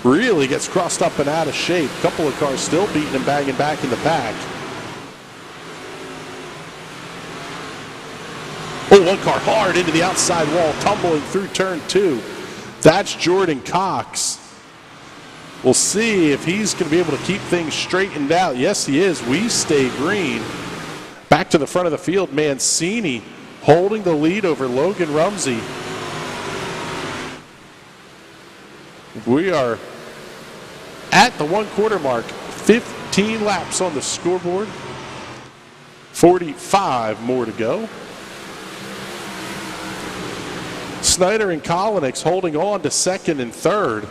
really gets crossed up and out of shape. A couple of cars still beating and banging back in the back. Oh, one car hard into the outside wall, tumbling through turn 2. That's Jordan Cox. We'll see if he's going to be able to keep things straightened out. Yes, he is. We stay green. Back to the front of the field, Mancini holding the lead over Logan Rumsey. We are at the 1/4 mark. 15 laps on the scoreboard. 45 more to go. Snyder and Kolinick holding on to 2nd and 3rd.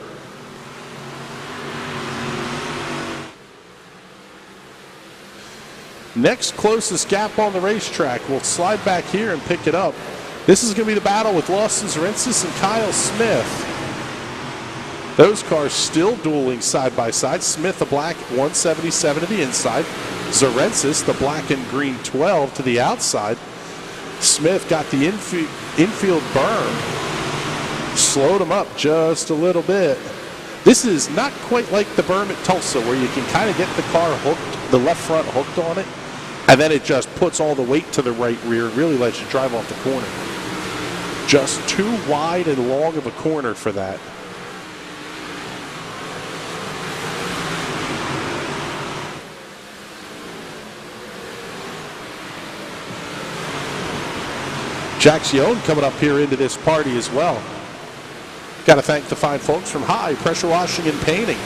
Next closest gap on the racetrack. We'll slide back here and pick it up. This is going to be the battle with Lawson Zarensis and Kyle Smith. Those cars still dueling side by side. Smith, the black 177 to the inside. Zarensis, the black and green 12 to the outside. Smith got the infield berm. Slowed him up just a little bit. This is not quite like the berm at Tulsa where you can kind of get the car hooked, the left front hooked on it, and then it just puts all the weight to the right rear and really lets you drive off the corner. Just too wide and long of a corner for that. Jack Cione coming up here into this party as well. Got to thank the fine folks from High Pressure Washing and Painting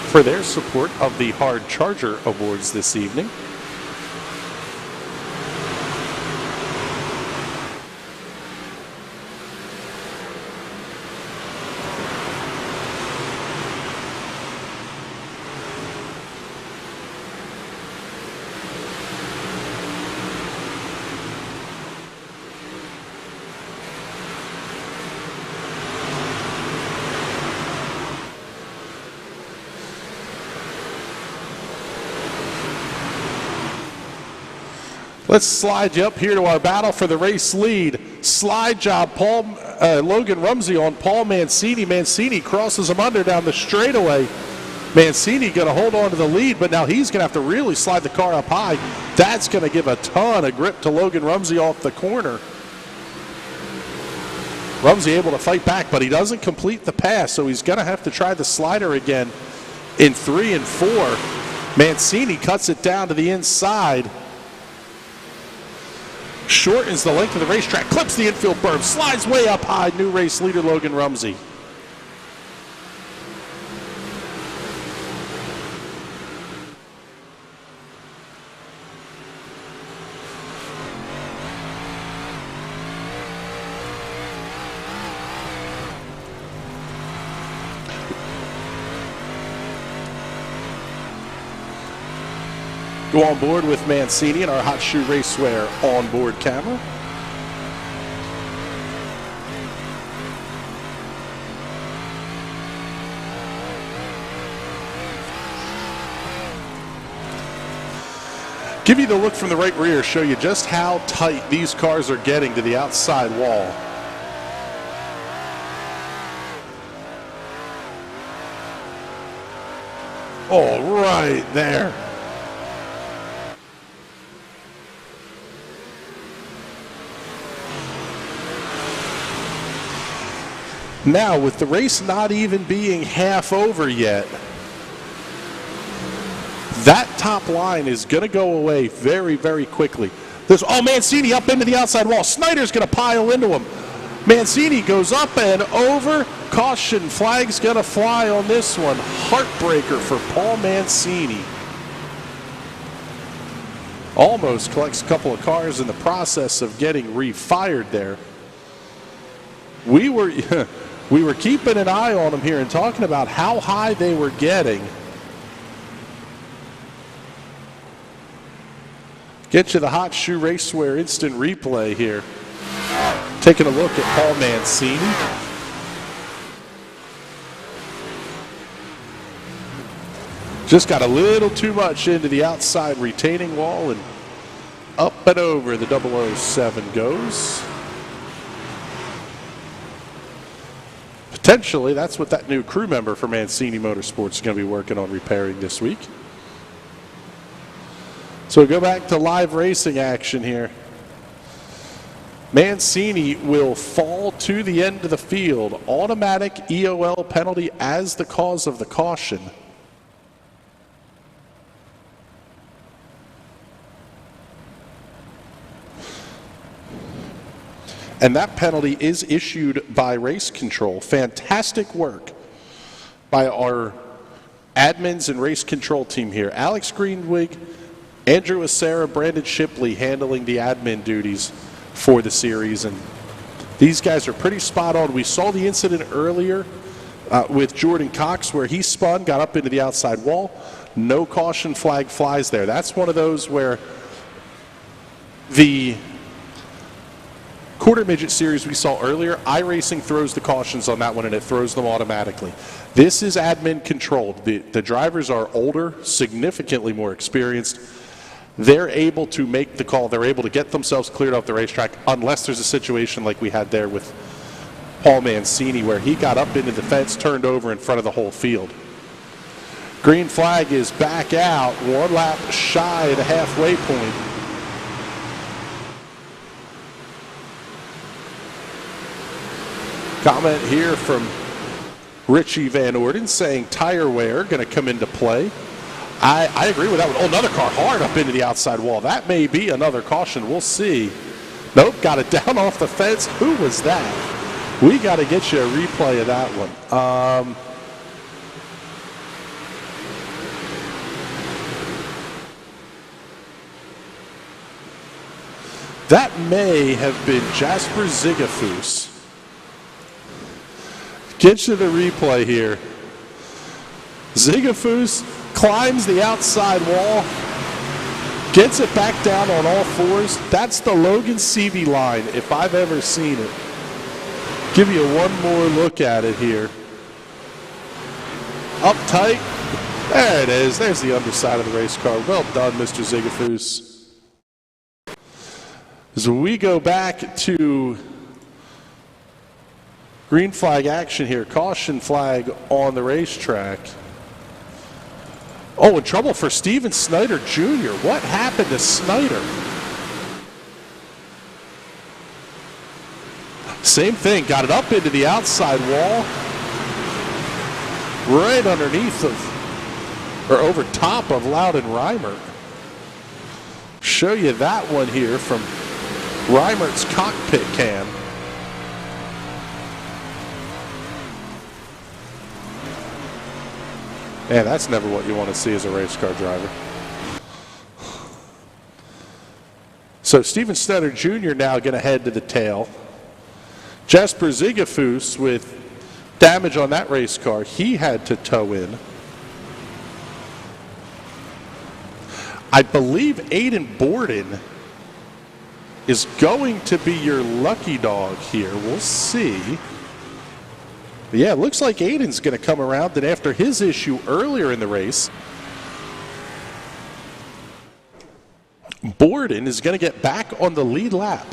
for their support of the Hard Charger Awards this evening. Let's slide you up here to our battle for the race lead. Slide job, Logan Rumsey on Paul Mancini. Mancini crosses him under down the straightaway. Mancini going to hold on to the lead, but now he's going to have to really slide the car up high. That's going to give a ton of grip to Logan Rumsey off the corner. Rumsey able to fight back, but he doesn't complete the pass, so he's going to have to try the slider again in 3 and 4. Mancini cuts it down to the inside. Shortens the length of the racetrack, clips the infield berm, slides way up high. New race leader Logan Rumsey. Go on board with Mancini and our Hot Shoe Racewear onboard camera. Give you the look from the right rear, show you just how tight these cars are getting to the outside wall. Oh, right there. Now, with the race not even being half over yet, that top line is going to go away very, very quickly. Mancini up into the outside wall. Snyder's going to pile into him. Mancini goes up and over. Caution flag's going to fly on this one. Heartbreaker for Paul Mancini. Almost collects a couple of cars in the process of getting refired there. We were keeping an eye on them here and talking about how high they were getting. Get you the Hot Shoe Racewear instant replay here. Taking a look at Paul Mancini. Just got a little too much into the outside retaining wall, and up and over the 007 goes. Potentially, that's what that new crew member for Mancini Motorsports is going to be working on repairing this week. So we go back to live racing action here. Mancini will fall to the end of the field. Automatic EOL penalty as the cause of the caution. And that penalty is issued by race control. Fantastic work by our admins and race control team here. Alex Greenwig, Andrew Acera, Brandon Shipley handling the admin duties for the series. And these guys are pretty spot on. We saw the incident earlier with Jordan Cox where he spun, got up into the outside wall. No caution flag flies there. That's one of those where the Quarter Midget series we saw earlier, iRacing throws the cautions on that one and it throws them automatically. This is admin controlled. The drivers are older, significantly more experienced. They're able to make the call. They're able to get themselves cleared off the racetrack unless there's a situation like we had there with Paul Mancini where he got up into the fence, turned over in front of the whole field. Green flag is back out, 1 lap shy of the halfway point. Comment here from Richie Van Orden saying tire wear going to come into play. I agree with that one. Oh, another car hard up into the outside wall. That may be another caution. We'll see. Nope, got it down off the fence. Who was that? We got to get you a replay of that one. That may have been Jasper Zigafus. Get you the replay here. Zigafus climbs the outside wall, gets it back down on all fours. That's the Logan Seavey line, if I've ever seen it. Give you one more look at it here. Up tight. There it is. There's the underside of the race car. Well done, Mr. Zigafus. As we go back to green flag action here, caution flag on the racetrack. Oh, in trouble for Steven Snyder Jr. What happened to Snyder? Same thing, got it up into the outside wall, right underneath of, or over top of Loudon Reimer. Show you that one here from Reimert's cockpit cam. Man, that's never what you want to see as a race car driver. So Steven Snyder Jr. now going to head to the tail. Jasper Zigafus with damage on that race car. He had to tow in. I believe Aiden Borden is going to be your lucky dog here. We'll see. Yeah, it looks like Aiden's going to come around, and after his issue earlier in the race, Borden is going to get back on the lead lap.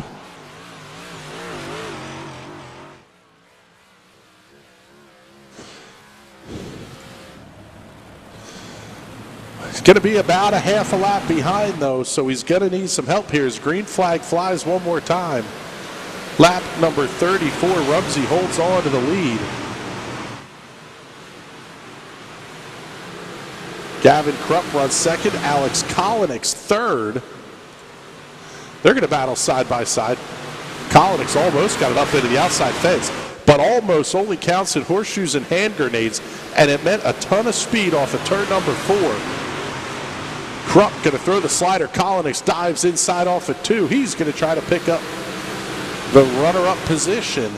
He's going to be about a half a lap behind, though, so he's going to need some help here as green flag flies one more time. Lap number 34, Rumsey holds on to the lead. Gavin Krupp runs second, Alex Kolinick's third. They're going to battle side by side. Kolinick's almost got it up into the outside fence, but almost only counts in horseshoes and hand grenades, and it meant a ton of speed off of turn number 4. Krupp going to throw the slider. Kolinick dives inside off of 2. He's going to try to pick up the runner-up position.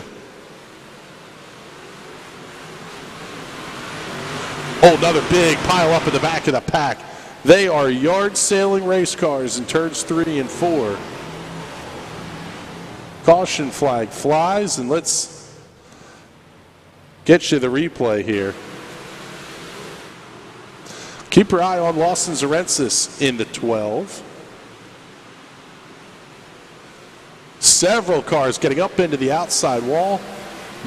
Oh, another big pile up in the back of the pack. They are yard sailing race cars in turns 3 and 4. Caution flag flies, and let's get you the replay here. Keep your eye on Lawson Zarensis in the 12. Several cars getting up into the outside wall.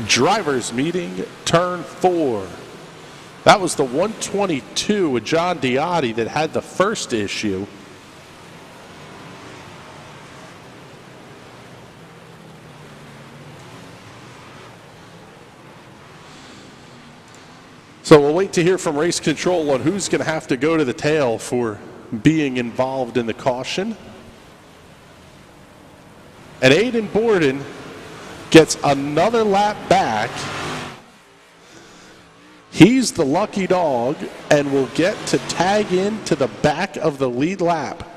Drivers meeting turn 4. That was the 122 with John Diotti that had the first issue. So we'll wait to hear from race control on who's going to have to go to the tail for being involved in the caution. And Aiden Borden gets another lap back. He's the lucky dog and will get to tag in to the back of the lead lap.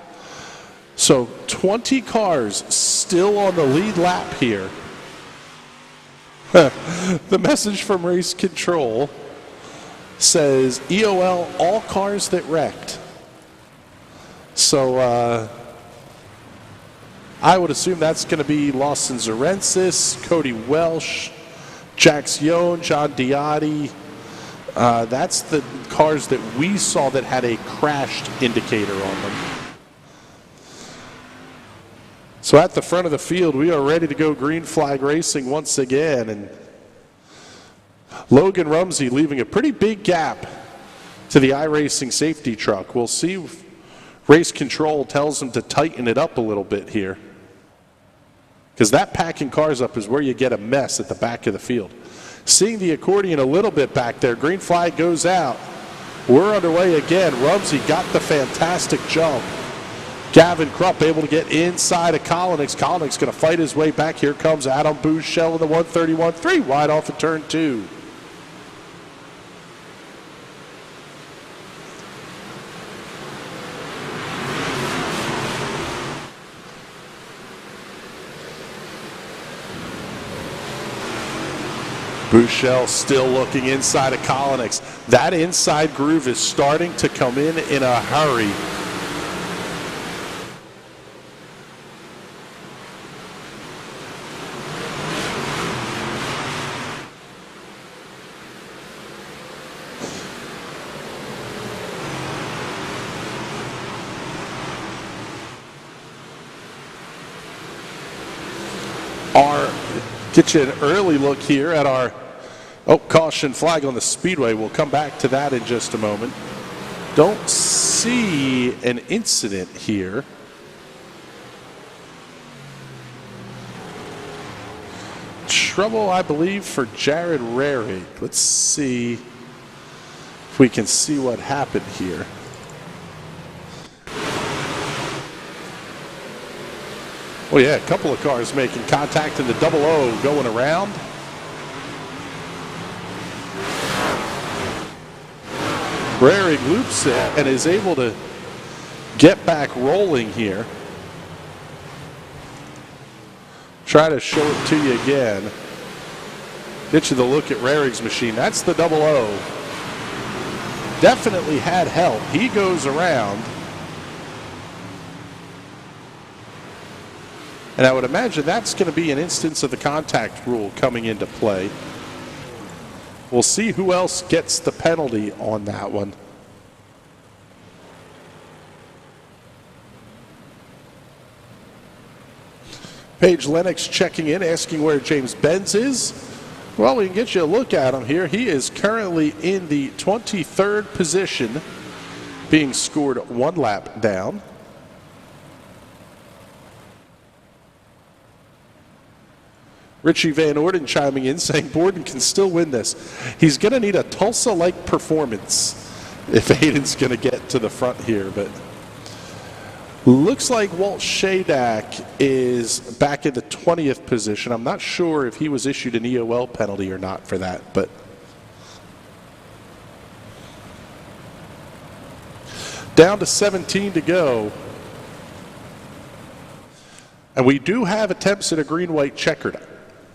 So 20 cars still on the lead lap here. The message from race control says EOL, all cars that wrecked. So I would assume that's going to be Lawson Zarensis, Cody Welsh, Jax Yohn, John Diotti. That's the cars that we saw that had a crashed indicator on them. So at the front of the field, we are ready to go green flag racing once again. And Logan Rumsey leaving a pretty big gap to the iRacing safety truck. We'll see if race control tells him to tighten it up a little bit here. Because that packing cars up is where you get a mess at the back of the field. Seeing the accordion a little bit back there. Green flag goes out. We're underway again. Rumsey got the fantastic jump. Gavin Krupp able to get inside of Kolinick. Kolinick's going to fight his way back. Here comes Adam Bouchel in the 131.3 wide off of turn 2. Bouchel still looking inside of Kolinick. That inside groove is starting to come in a hurry. get you an early look here at our caution flag on the speedway. We'll come back to that in just a moment. Don't see an incident here. Trouble, I believe, for Jared Rarig. Let's see if we can see what happened here. Oh yeah, a couple of cars making contact in the double O going around. Rarig loops it and is able to get back rolling here. Try to show it to you again. Get you the look at Rarig's machine. That's the double O. Definitely had help. He goes around. And I would imagine that's going to be an instance of the contact rule coming into play. We'll see who else gets the penalty on that one. Paige Lennox checking in, asking where James Benz is. Well, we can get you a look at him here. He is currently in the 23rd position, being scored 1 lap down. Richie Van Orden chiming in, saying Borden can still win this. He's going to need a Tulsa-like performance if Hayden's going to get to the front here. But looks like Walt Shadak is back in the 20th position. I'm not sure if he was issued an EOL penalty or not for that, but down to 17 to go. And we do have attempts at a green-white checkered.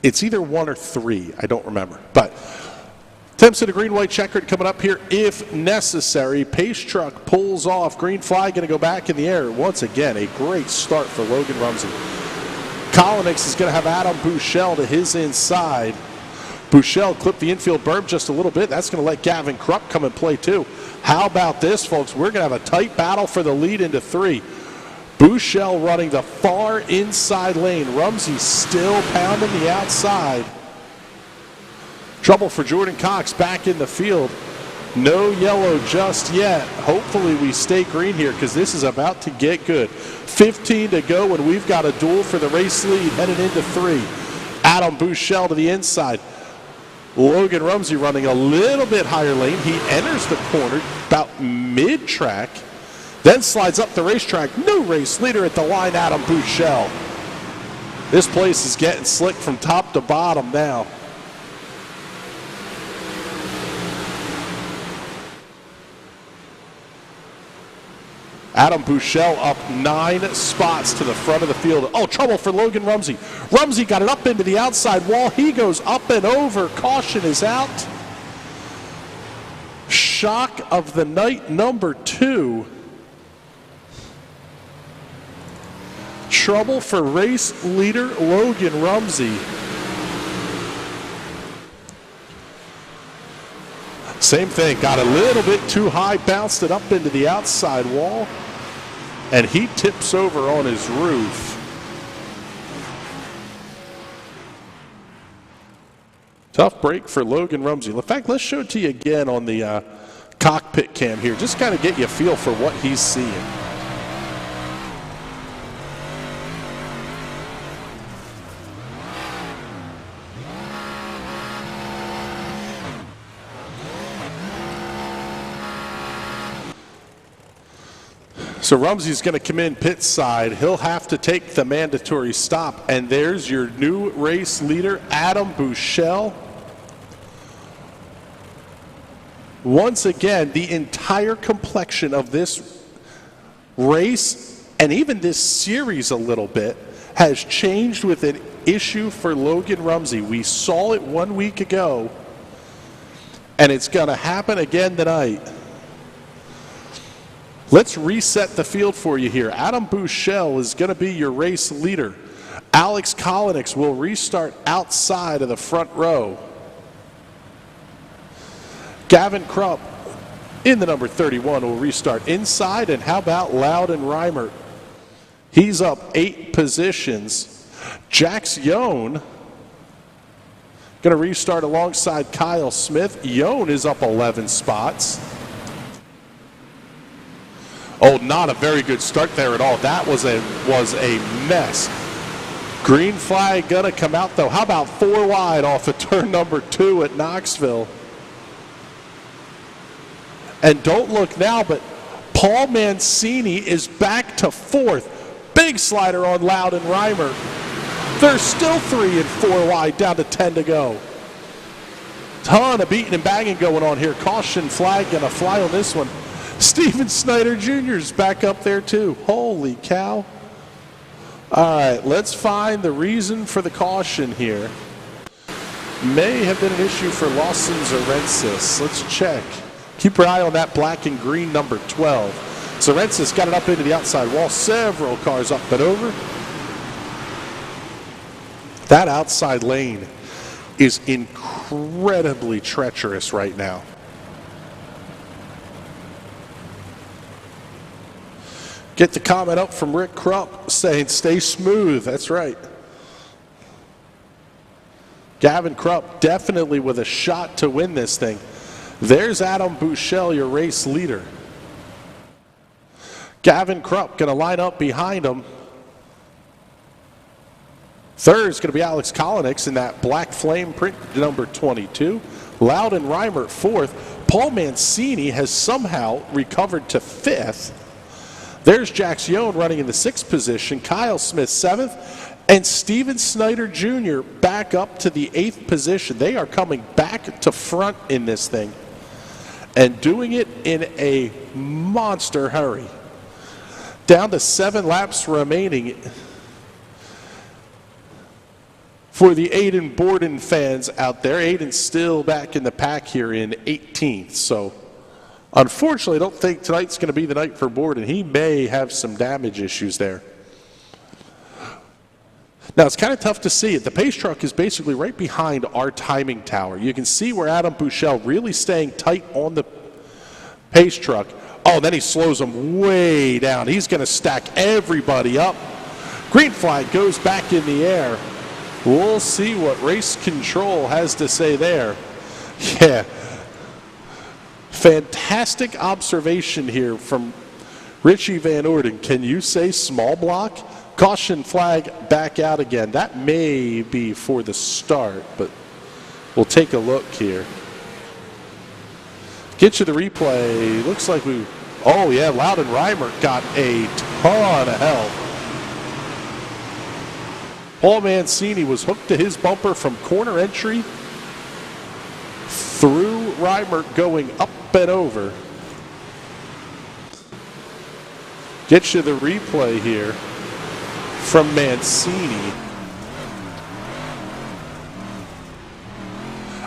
It's either 1 or 3, I don't remember. But attempts at a green-white checkered coming up here if necessary. Pace truck pulls off. Green flag going to go back in the air. Once again, a great start for Logan Rumsey. Collinix is going to have Adam Bouchel to his inside. Bouchel clipped the infield berm just a little bit. That's going to let Gavin Krupp come and play too. How about this, folks? We're going to have a tight battle for the lead into 3. Bouchel running the far inside lane. Rumsey still pounding the outside. Trouble for Jordan Cox back in the field. No yellow just yet. Hopefully we stay green here because this is about to get good. 15 to go and we've got a duel for the race lead headed into 3. Adam Bouchel to the inside. Logan Rumsey running a little bit higher lane. He enters the corner about mid-track. Then slides up the racetrack. New race leader at the line, Adam Bouchel. This place is getting slick from top to bottom now. Adam Bouchel up 9 spots to the front of the field. Oh, trouble for Logan Rumsey. Rumsey got it up into the outside wall. He goes up and over. Caution is out. Shock of the night number 2. Trouble for race leader Logan Rumsey. Same thing, got a little bit too high, bounced it up into the outside wall, and he tips over on his roof. Tough break for Logan Rumsey. In fact, let's show it to you again on the cockpit cam here, just kind of get you a feel for what he's seeing. So Rumsey's going to come in pit side. He'll have to take the mandatory stop. And there's your new race leader, Adam Bouchel. Once again, the entire complexion of this race and even this series a little bit has changed with an issue for Logan Rumsey. We saw it 1 week ago, and it's going to happen again tonight. Let's reset the field for you here. Adam Bouchel is going to be your race leader. Alex Kollenix will restart outside of the front row. Gavin Krupp in the number 31 will restart inside. And how about Loudon Reimer? He's up 8 positions. Jax Yohn going to restart alongside Kyle Smith. Yohn is up 11 spots. Oh, not a very good start there at all. That was a mess. Green flag going to come out, though. How about 4 wide off of turn number 2 at Knoxville? And don't look now, but Paul Mancini is back to 4th. Big slider on Loudon Reimer. There's still 3 and 4 wide, down to 10 to go. Ton of beating and banging going on here. Caution flag going to fly on this one. Steven Snyder Jr. is back up there too. Holy cow. All right, let's find the reason for the caution here. May have been an issue for Lawson Zarensis. Let's check. Keep your eye on that black and green number 12. Zarensis got it up into the outside wall. Several cars up and over. That outside lane is incredibly treacherous right now. Get the comment up from Rick Krupp saying, stay smooth. That's right. Gavin Krupp definitely with a shot to win this thing. There's Adam Buechele, your race leader. Gavin Krupp going to line up behind him. Third is going to be Alex Kolonix in that black flame print number 22. Loudon Reimer 4th. Paul Mancini has somehow recovered to 5th. There's Jax Yohn running in the 6th position. Kyle Smith 7th. And Steven Snyder Jr. back up to the 8th position. They are coming back to front in this thing and doing it in a monster hurry. Down to 7 laps remaining for the Aiden Borden fans out there. Aiden's still back in the pack here in 18th. So unfortunately, I don't think tonight's going to be the night for Borden. He may have some damage issues there. Now, it's kind of tough to see it. The pace truck is basically right behind our timing tower. You can see where Adam Buechele really staying tight on the pace truck. Oh, then he slows him way down. He's going to stack everybody up. Green flag goes back in the air. We'll see what race control has to say there. Yeah. Fantastic observation here from Richie Van Orden. Can you say small block? Caution flag back out again. That may be for the start, but we'll take a look here. Get you the replay. Looks like oh yeah, Loudon Reimer got a ton of help. Paul Mancini was hooked to his bumper from corner entry through Reimer going up and over. Get you the replay here from Mancini.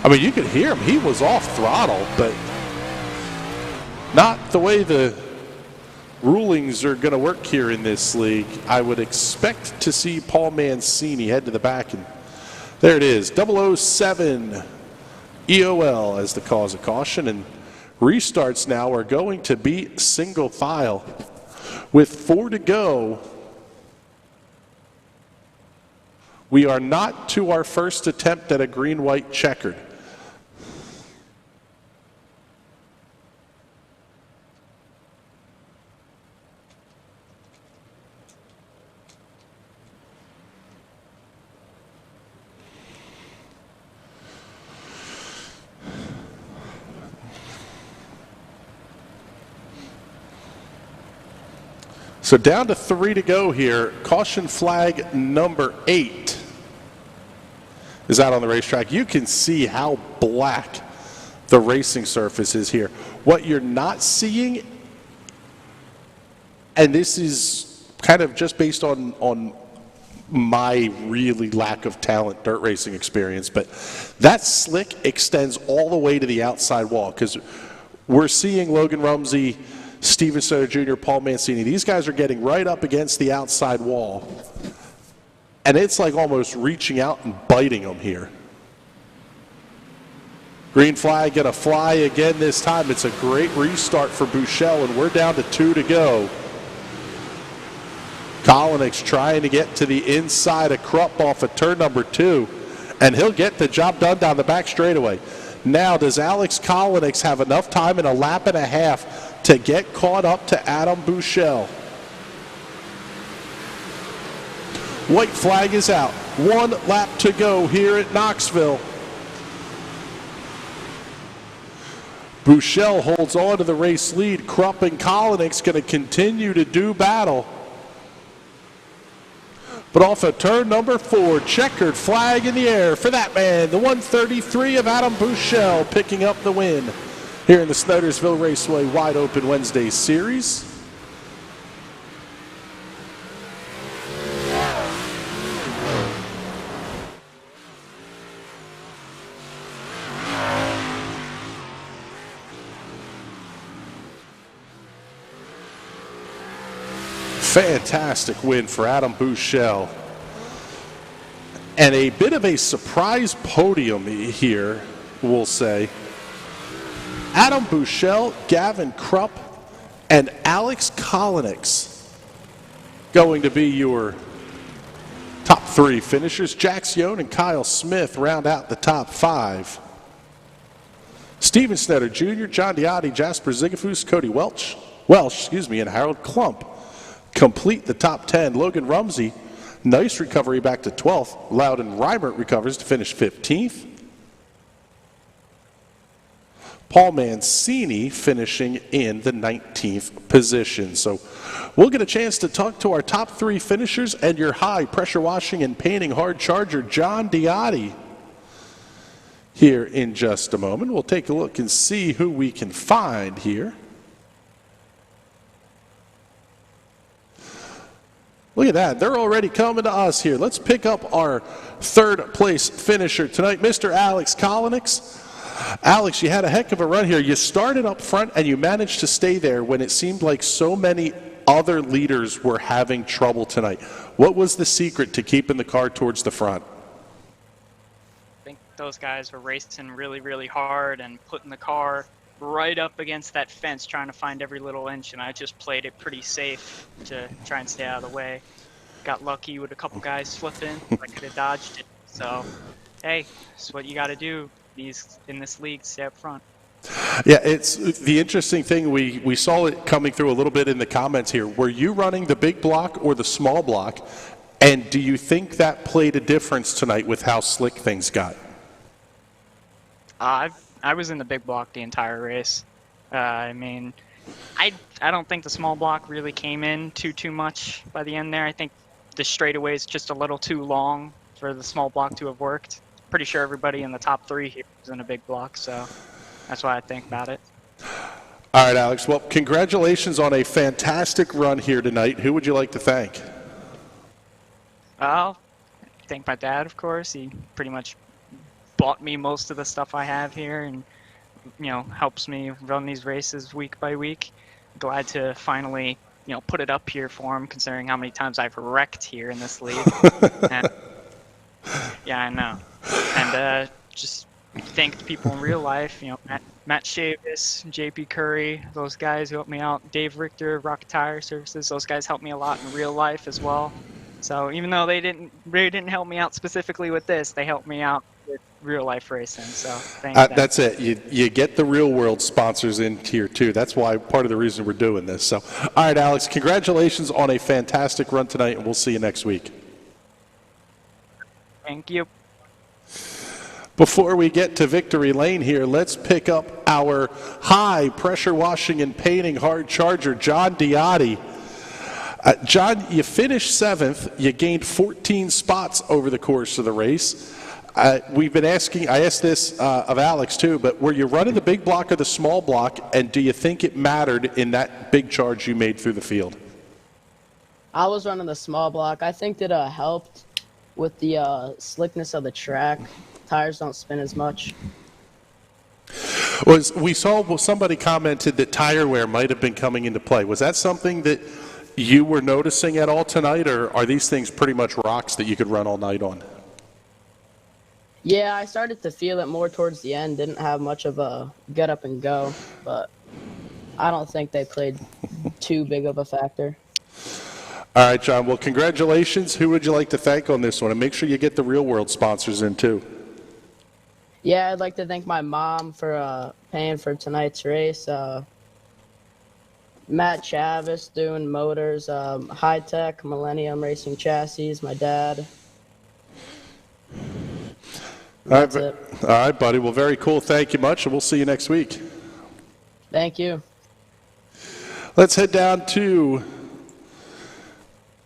I mean, you could hear him. He was off throttle, but not the way the rulings are going to work here in this league. I would expect to see Paul Mancini head to the back, and there it is, 007 EOL as the cause of caution, and restarts now are going to be single file. With 4 to go, we are not to our first attempt at a green-white checkered. So down to 3 to go here. Caution flag number 8 is out on the racetrack. You can see how black the racing surface is here. What you're not seeing, and this is kind of just based on my really lack of talent dirt racing experience, but that slick extends all the way to the outside wall, because we're seeing Logan Rumsey, Steven Snyder Jr., Paul Mancini. These guys are getting right up against the outside wall. And it's like almost reaching out and biting them here. Green flag going to fly again this time. It's a great restart for Buechele, and we're down to 2 to go. Kolinick's trying to get to the inside of Krupp off of turn number 2, and he'll get the job done down the back straightaway. Now, does Alex Kolinick have enough time in a lap and a half to get caught up to Adam Buechele? White flag is out. 1 lap to go here at Knoxville. Buechele holds on to the race lead. Krupp and Kolinick's going to continue to do battle. But off of turn number 4, checkered flag in the air for that man, the 133 of Adam Buechele, picking up the win here in the Snydersville Raceway Wide Open Wednesday Series. Fantastic win for Adam Buechele. And a bit of a surprise podium here, we'll say. Adam Buechele, Gavin Krupp, and Alex Kolinick going to be your top 3 finishers. Jack Sion and Kyle Smith round out the top 5. Steven Snetter Jr., John Diotti, Jasper Zigafus, Cody Welsh, and Harold Klump complete the top 10. Logan Rumsey, nice recovery back to 12th. Loudon Reimert recovers to finish 15th. Paul Mancini finishing in the 19th position. So we'll get a chance to talk to our top 3 finishers and your high pressure washing and painting hard charger, John Diotti, here in just a moment. We'll take a look and see who we can find here. Look at that. They're already coming to us here. Let's pick up our 3rd place finisher tonight, Mr. Alex Kolinick. Alex, you had a heck of a run here. You started up front and you managed to stay there when it seemed like so many other leaders were having trouble tonight. What was the secret to keeping the car towards the front? I think those guys were racing really, really hard and putting the car right up against that fence, trying to find every little inch, and I just played it pretty safe to try and stay out of the way. Got lucky with a couple guys slipping. I could have dodged it. So, hey, it's what you got to do in this league, stay up front. Yeah, it's the interesting thing. We saw it coming through a little bit in the comments here. Were you running the big block or the small block? And do you think that played a difference tonight with how slick things got? I was in the big block the entire race. I mean, I don't think the small block really came in too much by the end there. I think the straightaway is just a little too long for the small block to have worked. Pretty sure everybody in the top 3 here was in a big block, so that's what I think about it. All right, Alex. Well, congratulations on a fantastic run here tonight. Who would you like to thank? I'll thank my dad, of course. He pretty much bought me most of the stuff I have here and, you know, helps me run these races week by week. Glad to finally, you know, put it up here for him, considering how many times I've wrecked here in this league. And, yeah, I know. And just thank the people in real life, you know, Matt Chavis, JP Curry, those guys who helped me out, Dave Richter, Rocket Tire Services, those guys helped me a lot in real life as well. So even though they didn't help me out specifically with this, they helped me out with real life racing. So thank you. That's it. You get the real world sponsors in here too. That's why part of the reason we're doing this. So, all right, Alex, congratulations on a fantastic run tonight, and we'll see you next week. Thank you. Before we get to victory lane here, let's pick up our high pressure washing and painting hard charger, John Diotti. John, you finished 7th. You gained 14 spots over the course of the race. We've been asking, I asked this of Alex too, but were you running the big block or the small block, and do you think it mattered in that big charge you made through the field? I was running the small block. I think that helped with the slickness of the track. Tires don't spin as much. We saw somebody commented that tire wear might have been coming into play. Was that something that you were noticing at all tonight, or are these things pretty much rocks that you could run all night on? Yeah, I started to feel it more towards the end. Didn't have much of a get up and go, but I don't think they played too big of a factor. All right, John. Well, congratulations. Who would you like to thank on this one? And make sure you get the real world sponsors in, too. Yeah, I'd like to thank my mom for paying for tonight's race. Matt Chavis doing motors, High Tech, Millennium Racing Chassis, my dad. That's it. All right, buddy. Well, very cool. Thank you much, and we'll see you next week. Thank you. Let's head down to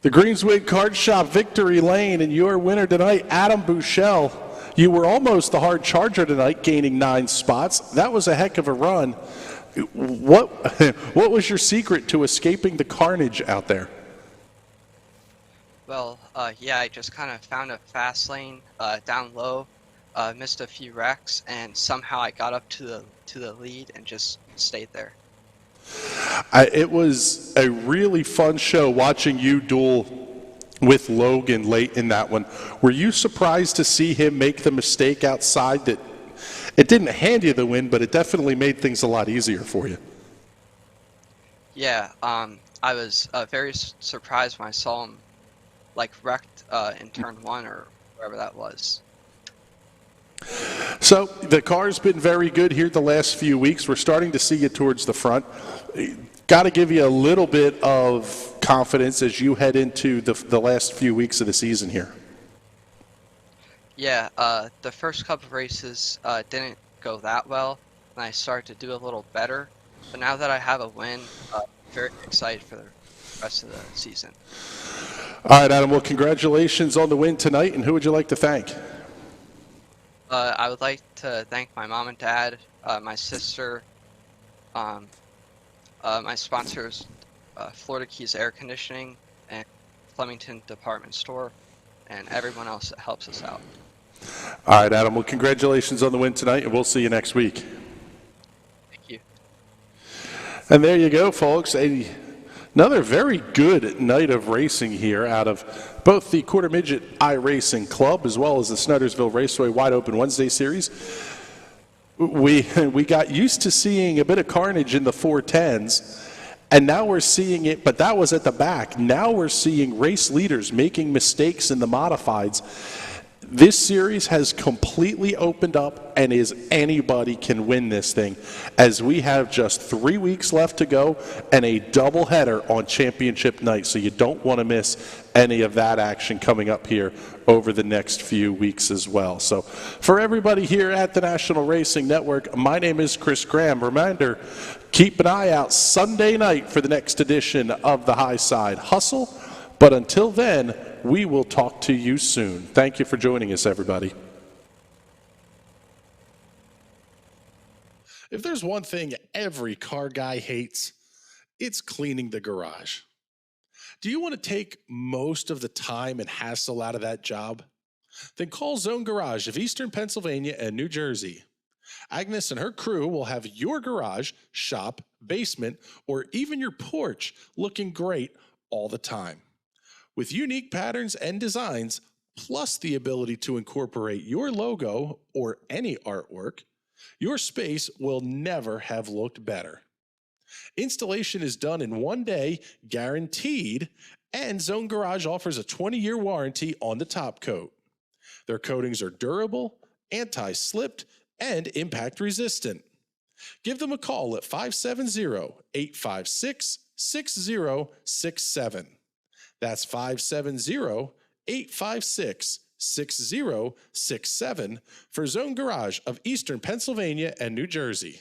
the Greenswig Kart Shop Victory Lane, and your winner tonight, Adam Bouchel. You were almost the hard charger tonight, gaining 9 spots. That was a heck of a run. What was your secret to escaping the carnage out there? Well, yeah, I just kind of found a fast lane down low, missed a few wrecks, and somehow I got up to the lead and just stayed there. It was a really fun show watching you duel with Logan late in that one. Were you surprised to see him make the mistake outside that it didn't hand you the win, but it definitely made things a lot easier for you? Yeah, I was very surprised when I saw him like wrecked in turn 1 or wherever that was. So the car's been very good here the last few weeks. We're starting to see you towards the front. Got to give you a little bit of confidence as you head into the last few weeks of the season here. Yeah, the first couple of races didn't go that well, and I started to do a little better. But now that I have a win, I'm very excited for the rest of the season. All right, Adam. Well, congratulations on the win tonight, and who would you like to thank? I would like to thank my mom and dad, my sister, my sponsors, Florida Keys Air Conditioning, and Flemington Department Store, and everyone else that helps us out. All right, Adam. Well, congratulations on the win tonight, and we'll see you next week. Thank you. And there you go, folks. Another very good night of racing here out of both the Quarter Midget iRacing Club as well as the Snydersville Raceway Wide Open Wednesday Series. We got used to seeing a bit of carnage in the 410s, and now we're seeing it, but that was at the back. Now we're seeing race leaders making mistakes in the modifieds. This series has completely opened up, and anybody can win this thing, as we have just 3 weeks left to go and a doubleheader on championship night, so you don't want to miss any of that action coming up here over the next few weeks as well. So for everybody here at the National Racing Network, my name is Chris Graham. Reminder, keep an eye out Sunday night for the next edition of the High Side Hustle. But until then, we will talk to you soon. Thank you for joining us, everybody. If there's one thing every car guy hates, it's cleaning the garage. Do you want to take most of the time and hassle out of that job? Then call Zone Garage of Eastern Pennsylvania and New Jersey. Agnes and her crew will have your garage, shop, basement, or even your porch looking great all the time. With unique patterns and designs, plus the ability to incorporate your logo or any artwork, your space will never have looked better. Installation is done in 1 day, guaranteed, and Zone Garage offers a 20-year warranty on the top coat. Their coatings are durable, anti-slipped, and impact resistant. Give them a call at 570-856-6067. That's 570-856-6067 for Zone Garage of Eastern Pennsylvania and New Jersey.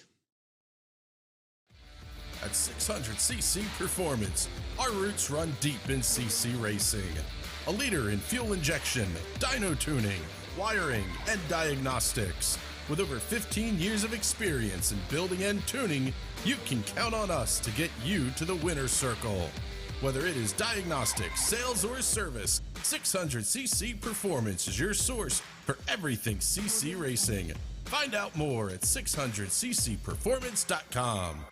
At 600cc Performance, our roots run deep in CC racing. A leader in fuel injection, dyno tuning, wiring, and diagnostics. With over 15 years of experience in building and tuning, you can count on us to get you to the winner's circle. Whether it is diagnostics, sales, or service, 600cc Performance is your source for everything CC racing. Find out more at 600ccperformance.com.